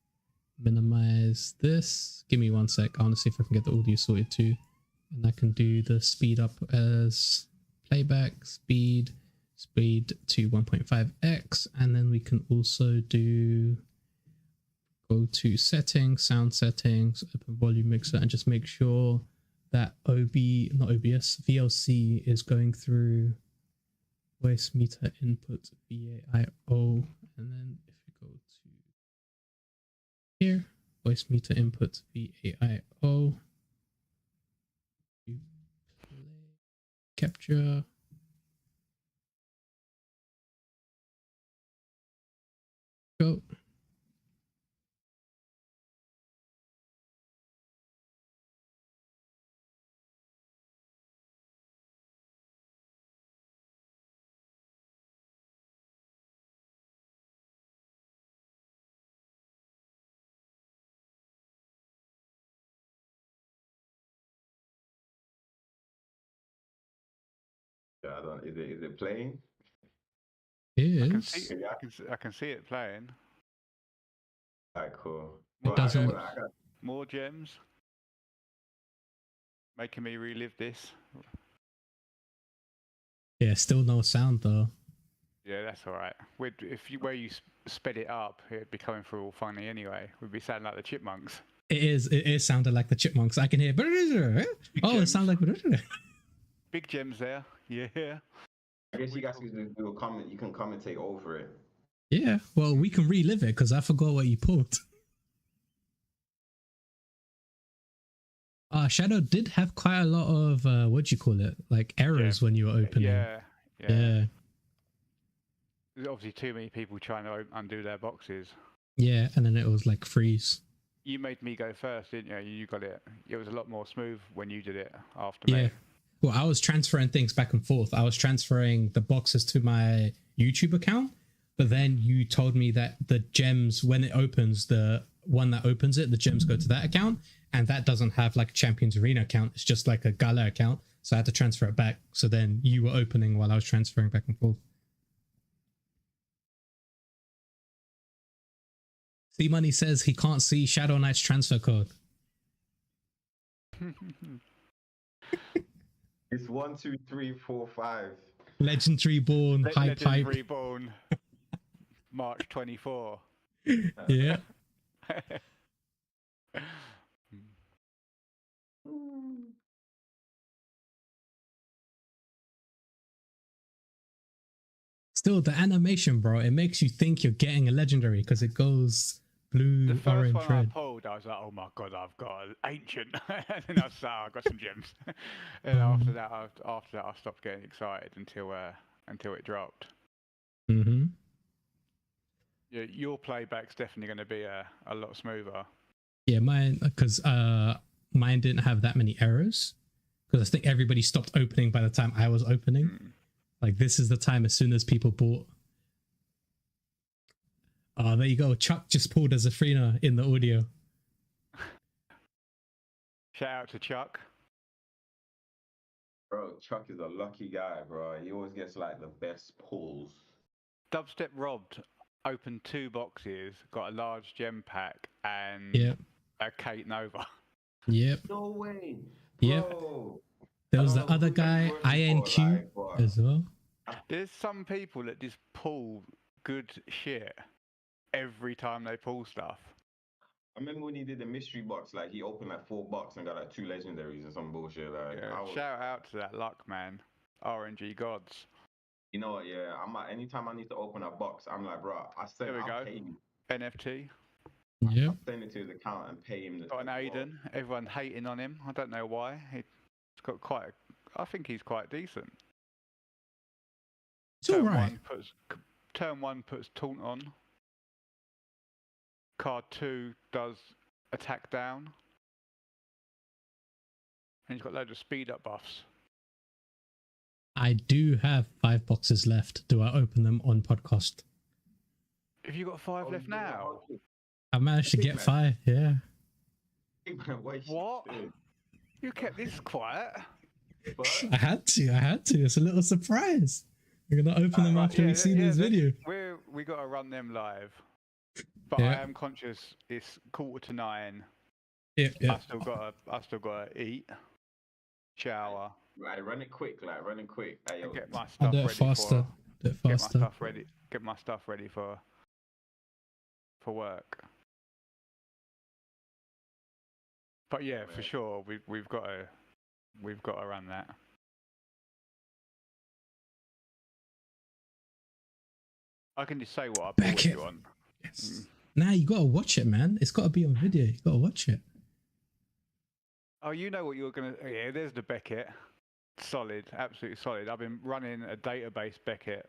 minimize this. Give me 1 sec. I want to see if I can get the audio sorted too. And I can do the speed up as playback speed to 1.5x. And then we can also go to settings, sound settings, open volume mixer, and just make sure that not OBS, VLC is going through voice meter input VAIO. And then if we go to here, voice meter input VAIO, play capture, Go. Yeah, I don't. Is it playing? I can see Is I can see it playing. Alright, cool. it More Well, doesn't? gems. I got More gems. Making me relive this. Yeah, still no sound though. Yeah, that's all right. If you where you sped it up, it'd be coming through all funny anyway. We'd be sounding like the chipmunks. It is. It is sounded like the chipmunks. I can hear. Oh, it sounds like. Big gems there. Yeah. I guess you We guys talk- can do a comment. You can commentate over it. Yeah. Well, we can relive it because I forgot what you pulled. Shadow did have quite a lot of what do you call it? Like errors when you were opening. Yeah. Yeah. There's obviously too many people trying to undo their boxes. Yeah, and then it was like freeze. You made me go first, didn't you? You got it. It was a lot more smooth when you did it after Yeah. me. Well, I was transferring things back and forth. I was transferring the boxes to my YouTube account, but then you told me that the gems, when it opens, the one that opens it, the gems go to that account, and that doesn't have like a Champions Arena account. It's just like a Gala account. So I had to transfer it back. So then you were opening while I was transferring back and forth. C Money says he can't see Shadow Knight's transfer code. It's 1, 2, 3, 4, 5. Legendary born, hype, Legend hype. Reborn, March 24. Yeah. Still, the animation, bro, it makes you think you're getting a legendary because it goes blue, The first orange, one red. I pulled, I was like, "Oh my god, I've got an ancient," and then I was like, "Oh, I've got some gems." And after that, I stopped getting excited until it dropped. Mm-hmm. Yeah, your playback's definitely going to be a lot smoother. Yeah, mine, because mine didn't have that many errors because I think everybody stopped opening by the time I was opening. Like, this is the time as soon as people bought. Oh, there you go. Chuck just pulled as a freener in the audio. Shout out to Chuck. Bro, Chuck is a lucky guy, bro. He always gets like the best pulls. Dubstep robbed. Opened 2 boxes, got a large gem pack, and Yep. a Kate Nova. Yep. No way. Yep. Bro. There was I the don't know other who that guy, was for, INQ, like, but- as well. There's some people that just pull good shit every time they pull stuff. I remember when he did the mystery box, like he opened like 4 boxes and got like 2 legendaries and some bullshit. Like, Yeah, I was, shout out to that luck, man. RNG gods. you know what? Yeah, I'm like, anytime I need to open a box, I'm like, bro, There we I'll go. pay you. NFT. Yep. I'll send it to his account and pay him. Got an Aiden. Everyone hating on him. I don't know why. He's got quite. I think he's quite decent. It's all right. Turn 1 puts taunt on. Card 2 does attack down. And he's got loads of speed up buffs. I do have 5 boxes left. Do I open them on podcast? Have you got 5 left now? I managed to get 5, yeah. What? You kept this quiet. I had to. It's a little surprise. We're gonna open them after we see this video. We got to run them live. But Yeah. I am conscious it's 8:45. Yeah, yeah. I still gotta eat, shower, Right, run it quick, Hey, yo. and get my I'll stuff do it ready faster. Do it faster. Get my stuff ready for work. But yeah, for sure, we've got to run that. I can just say what I Back bought it. you on. Yes. Nah, you gotta watch it, man. It's gotta be on video. You gotta watch it. Oh, you know what you're gonna. Yeah, there's the Beckett. Solid, absolutely solid. I've been running a database Beckett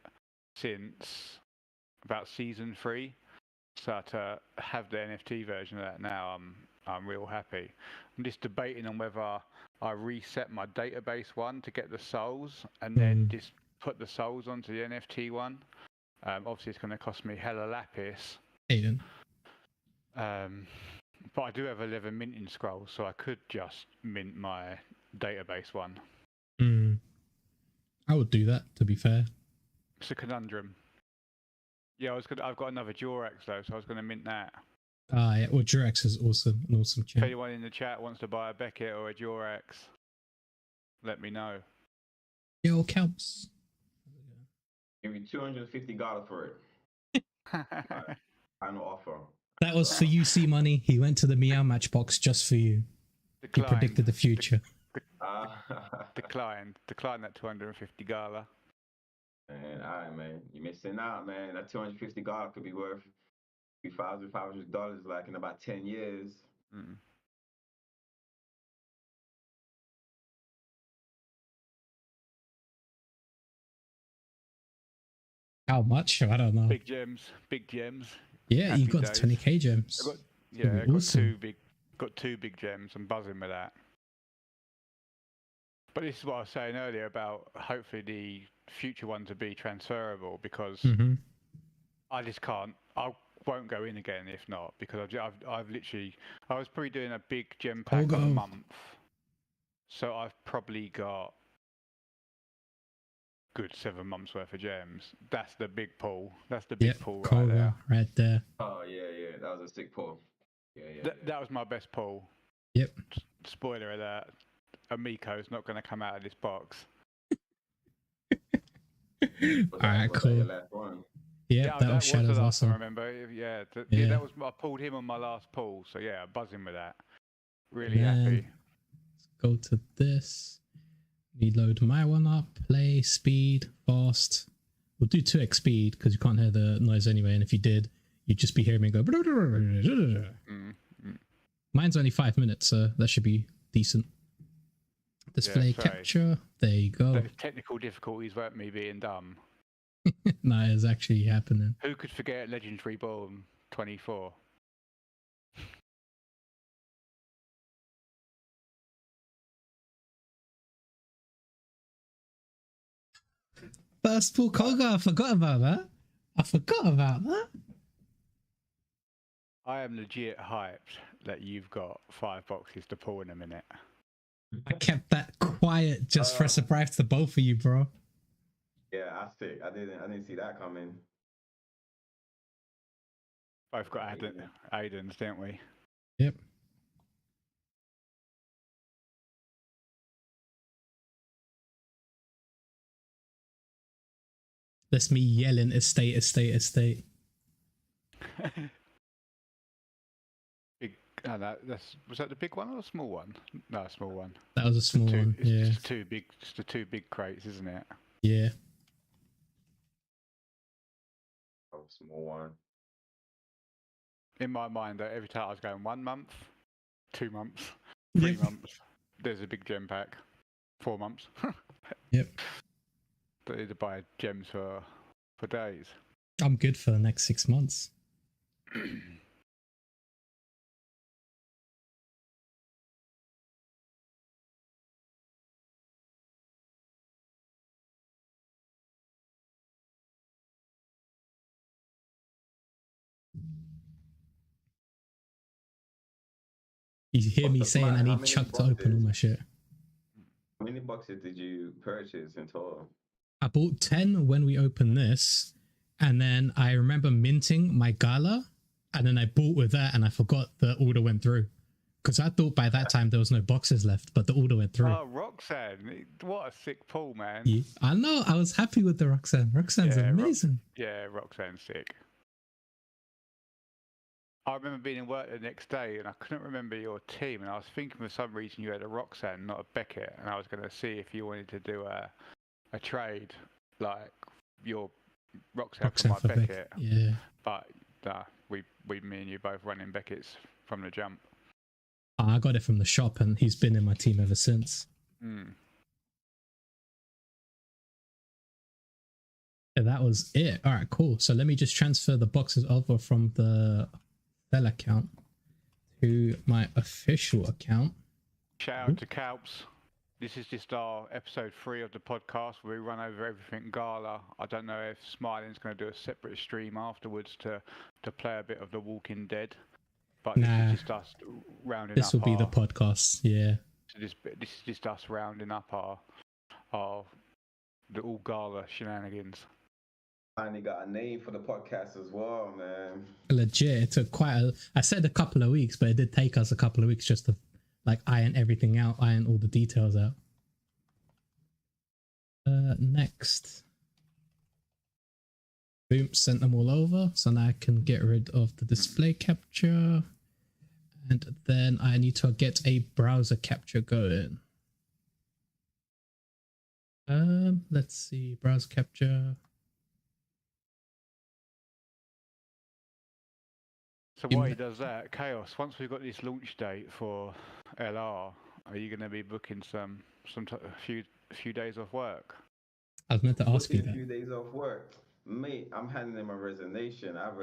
since about season 3. So to have the NFT version of that now, I'm real happy. I'm just debating on whether I reset my database one to get the souls and then just put the souls onto the NFT one. Obviously, it's going to cost me hella lapis. Aiden. But I do have 11 minting scrolls, so I could just mint my database one. I would do that, to be fair. It's a conundrum. Yeah, I've got another Durex though, so I was going to mint that. Yeah. Well, Durex is awesome. An awesome If champ. anyone in the chat wants to buy a Beckett or a Durex, let me know. Yo, Kelps. Give you 250 Gala for it. Final offer. That was for UC money. He went to the Meow Matchbox just for you. Declined. He predicted the future. Declined that 250 Gala. Man, all right, man. You're missing out, man. That 250 Gala could be worth $500 like in about 10 years. Mm. How much? I don't know. Big gems. Yeah, Happy you got days. the 20k gems. I awesome. got two big gems. I'm buzzing with that. But this is what I was saying earlier about hopefully the future ones will be transferable, because I just can't. I won't go in again if not, because I've literally, I was probably doing a big gem pack a month, so I've probably got good 7 months worth of gems. That's the big pull. That's the big pull right there. Right there. Oh yeah, that was a sick pull. Yeah. That was my best pull. Yep. Spoiler alert: Amiko's not going to come out of this box. Alright, cool. Yeah, that was Shadow's awesome. I remember. Yeah, that was. I pulled him on my last pull, so yeah, buzzing with that. Really happy. Let's go to this. Reload my one up. Play speed fast. We'll do 2x speed because you can't hear the noise anyway, and if you did, you'd just be hearing me go. Mine's only 5 minutes, so that should be decent. Display capture. There you go. Those technical difficulties weren't me being dumb. No, it's actually happening. Who could forget Legends Reborn 24? First pull Koga, I forgot about that. I am legit hyped that you've got 5 boxes to pull in a minute. I kept that quiet just for a surprise to both of you, bro. Yeah, I see. I didn't see that coming. Both got Aiden's, didn't we? Yep. That's me yelling estate. Was that the big one or the small one? No, small one. That was a small one. Yeah. It's the two big crates, isn't it? Yeah. Oh, small one. In my mind, every time I was going 1 month, 2 months, 3 months, there's a big gem pack. 4 months. Yep. But to buy gems for days. I'm good for the next 6 months. You hear me saying I need Chuck to open all my shit. How many boxes did you purchase in total? I bought 10 when we opened this, and then I remember minting my Gala, and then I bought with that, and I forgot the order went through. Because I thought by that time there was no boxes left, but the order went through. Oh, Roxanne. What a sick pull, man. Yeah, I know. I was happy with the Roxanne. Roxanne's amazing. Roxanne's sick. I remember being in work the next day and I couldn't remember your team, and I was thinking for some reason you had a Roxanne, not a Beckett, and I was going to see if you wanted to do a trade, like your Roxanne for my Beckett. Yeah. But me and you both running Beckett's from the jump. I got it from the shop and he's been in my team ever since. Yeah, that was it. All right, cool. So let me just transfer the boxes over from the Bell account to my official account. Shout out to Calps. This is just our episode 3 of the podcast where we run over everything Gala. I don't know if Smiling's going to do a separate stream afterwards to play a bit of The Walking Dead. But this is just us rounding up. This will be the podcast, yeah. So this is just us rounding up our little Gala shenanigans. Finally got a name for the podcast as well, man. Legit, it took I said a couple of weeks, but it did take us a couple of weeks just to like iron everything out, iron all the details out. Next. Boom, sent them all over. So now I can get rid of the display capture. And then I need to get a browser capture going. Let's see, browser capture. So while he does that, Chaos, once we've got this launch date for LR, are you going to be booking a few days off work? I was meant to ask you A that. few days off work. Mate, I'm handing him a resignation. I'm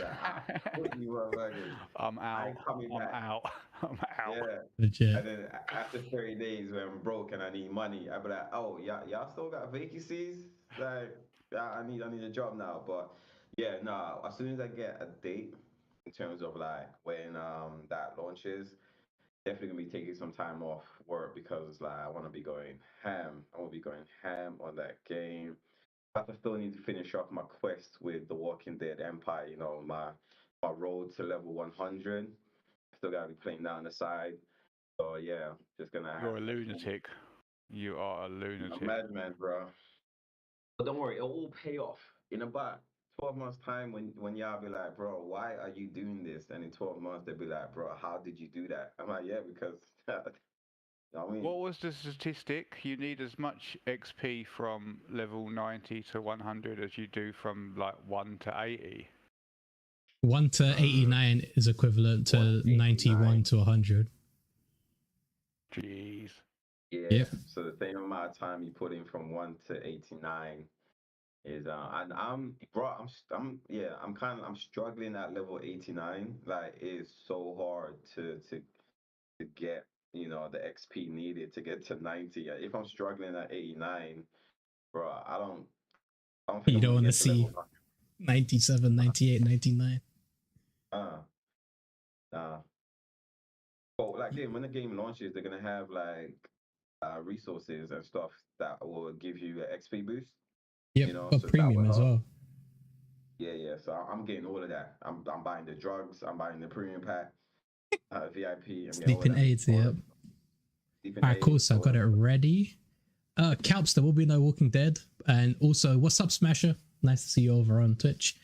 out. I'm out. Yeah. Legit. And then after 30 days when I'm broke and I need money, I'll be like, oh, y'all still got vacancies? Like, I need a job now. But yeah, no, as soon as I get a date in terms of like when that launches, definitely gonna be taking some time off work because like I want to be going ham. I want to be going ham on that game. I still need to finish off my quest with the Walking Dead Empire. You know, my road to level 100. Still gotta be playing that on the side. So yeah, just gonna. You're a lunatic. You are a lunatic. A madman, bro. But don't worry, it'll all pay off in about 12 months' time when y'all be like, bro, why are you doing this? And in 12 months, they'll be like, bro, how did you do that? I'm like, yeah, because. I mean, what was the statistic? You need as much XP from level 90 to 100 as you do from like 1 to 80. 1 to 89 is equivalent to 91 to 100. Jeez. Yeah. Yep. So the same amount of time you put in from 1 to 89 is and I'm struggling at level 89. Like it's so hard to get, you know, the XP needed to get to 90. If I'm struggling at 89, bro, I don't think you don't want to see 97, 98, 99. But like when the game launches, they're gonna have like resources and stuff that will give you an XP boost. Yep, you know, but so premium as well. Yeah. So I'm getting all of that. I'm buying the drugs. I'm buying the premium pack, VIP. Sleeping aids, yep. Alright, cool. So I got it ready. Calps, there will be no Walking Dead. And also, what's up, Smasher? Nice to see you over on Twitch.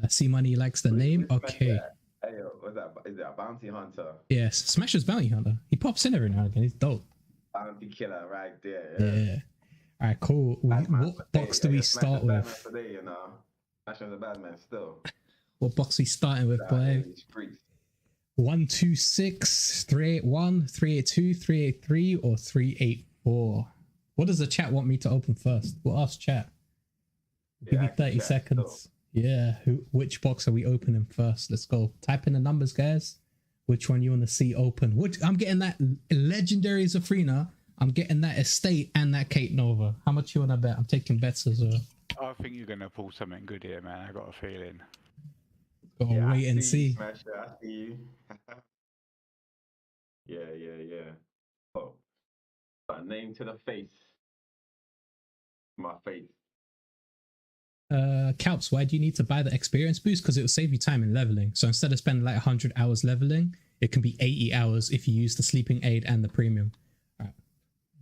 C Money likes the name. Okay. Hey, what's that? Is that a bounty hunter? Yes, Smasher's bounty hunter. He pops in every now and again. He's dope. Bounty killer, right there. Yeah. All right, cool. What box do we start with? Today, you know, Smasher's a bad man still. What box we starting with, boy? 126, 381, 382, 383, or 384? What does the chat want me to open first? We'll ask chat. Give me 30 seconds. Still. Yeah, which box are we opening first? Let's go. Type in the numbers, guys. Which one you want to see open? I'm getting that legendary Zafrina. I'm getting that estate and that Kate Nova. How much you want to bet? I'm taking bets as well. I think you're going to pull something good here, man. I got a feeling. Gotta wait and see. Smasher, I see you. Yeah. Oh, a name to the face. My face. Calps, why do you need to buy the experience boost? Because it will save you time in leveling. So instead of spending like 100 hours leveling, it can be 80 hours if you use the sleeping aid and the premium. All right.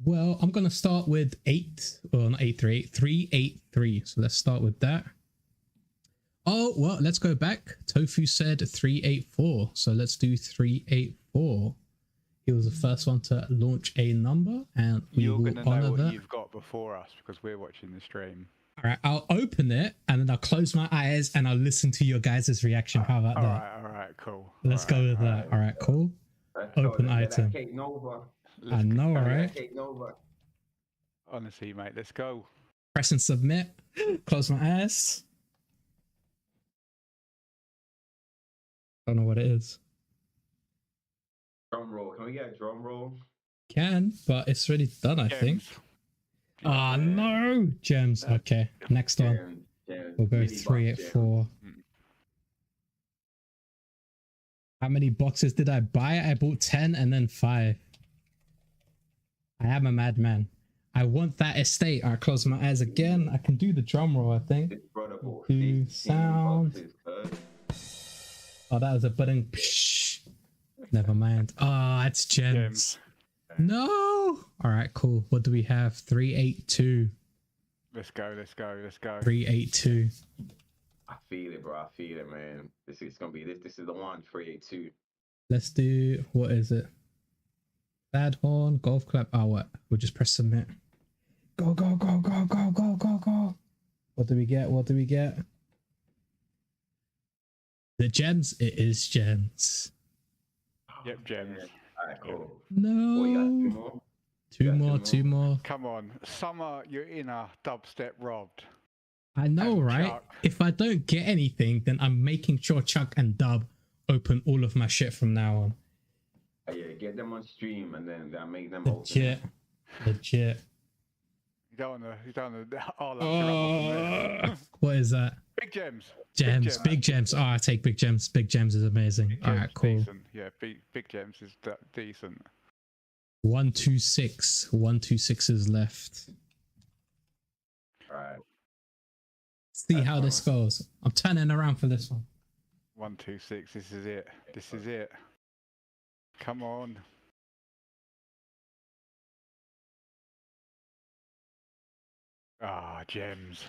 Well, I'm gonna start with 383. So let's start with that. Oh well, let's go back. Tofu said 384. So let's do 384. He was the first one to launch a number, and you're gonna know what you've got before us because we're watching the stream. All right, I'll open it and then I'll close my eyes and I'll listen to your guys' reaction. How about that? All right, cool. Let's go with that. All right, cool. Open item. I know, right? Honestly, mate, let's go. Press and submit. Close my eyes. Don't know what it is. Drum roll. Can we get a drum roll? Can, but it's already done, I think. Gems. Oh no, gems. Okay, next one. We'll go Mini 384. How many boxes did I buy? I bought 10 and then 5. I am a madman. I want that estate. I close my eyes again. I can do the drum roll, I think. Do sound. Oh, that was a button. Psh. Never mind. Oh, it's gems. No. All right, cool. What do we have? 382. Let's go. 382. I feel it, bro. I feel it, man. This is gonna be this. This is the one. 382. Let's do. What is it? Bad horn, golf clap. Oh, what? We'll just press submit. Go, go, go, go, go, go, go, go. What do we get? What do we get? The gems? It is gems. Yep, gems. Alright, cool. No. Oh, you got Two more. Come on, Summer, your inner dubstep robbed. I know, And right? Chuck. If I don't get anything, then I'm making sure Chuck and Dub open all of my shit from now on. Yeah, get them on stream and then make them open. Legit. You don't want to. Oh, What is that? big gems. Big gems. Oh, I take big gems. Big gems is amazing. Big All gems right, cool. Decent. Yeah, big gems is decent. 126. 126 is left. All right. See how this goes. I'm turning around for this one. 126. This is it. Come on. Ah, gems.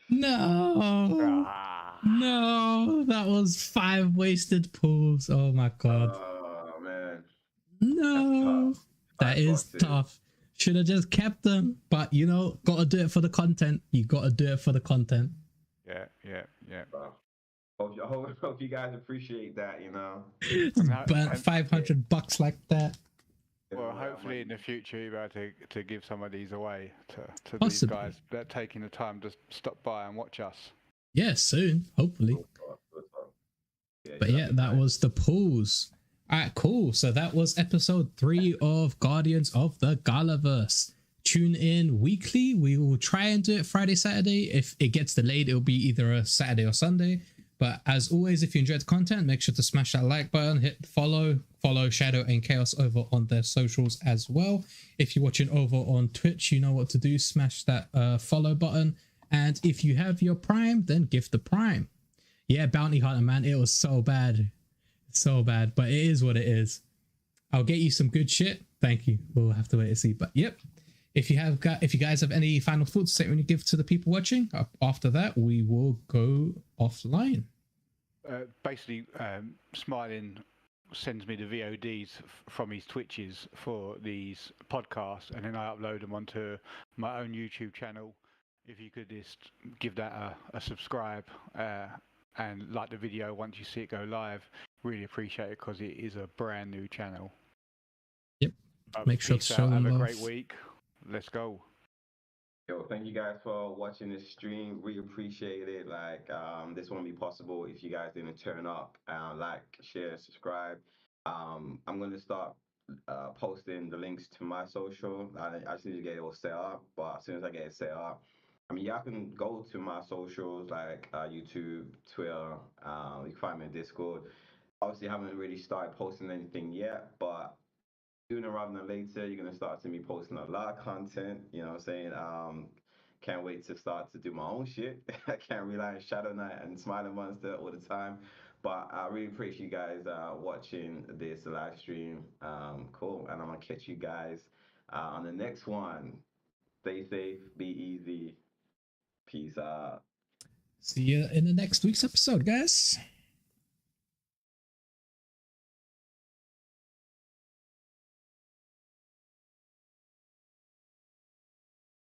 No. Ah. No. That was 5 wasted pulls. Oh my god. Oh man. No. That is tough. Should have just kept them. But you know, gotta do it for the content. You gotta do it for the content. Yeah. Wow. Hope you guys appreciate that, you know. Burnt $500 like that. Well, hopefully in the future you'll be able to give some of these away to these Possibly. guys that are taking the time to stop by and watch us. Yeah, soon, hopefully. But yeah, that was the pulls. All right, cool. So that was episode 3 of Guardians of the Galaverse. Tune in weekly. We will try and do it Friday, Saturday. If it gets delayed, it'll be either a Saturday or Sunday. But as always, if you enjoyed the content, make sure to smash that like button, hit follow Shadow and Chaos over on their socials as well. If you're watching over on Twitch, you know what to do. Smash that follow button. And if you have your Prime, then give the Prime. Yeah, Bounty Hunter, man, it was so bad. So bad, but it is what it is. I'll get you some good shit. Thank you. We'll have to wait and see. But yep. If you guys have any final thoughts to say when you give to the people watching, after that we will go offline. Basically, Smiling sends me the VODs from his Twitches for these podcasts, and then I upload them onto my own YouTube channel. If you could just give that a subscribe and like the video once you see it go live, really appreciate it because it is a brand new channel. Yep. Make sure to show them love. love. Have a great week. Let's go. Yo, thank you guys for watching this stream. We appreciate it. Like, this wouldn't be possible if you guys didn't turn up, like, share, subscribe. I'm gonna start posting the links to my social. I just need to get it all set up, but as soon as I get it set up, I mean, y'all can go to my socials like YouTube, Twitter. You can find me in Discord. Obviously, I haven't really started posting anything yet, but sooner rather than later, you're gonna start seeing me posting a lot of content. You know what I'm saying? Can't wait to start to do my own shit. I can't rely on Shadow Knight and Smilinmonster all the time. But I really appreciate you guys watching this live stream. Cool. And I'm gonna catch you guys on the next one. Stay safe, be easy. Peace out. See you in the next week's episode, guys.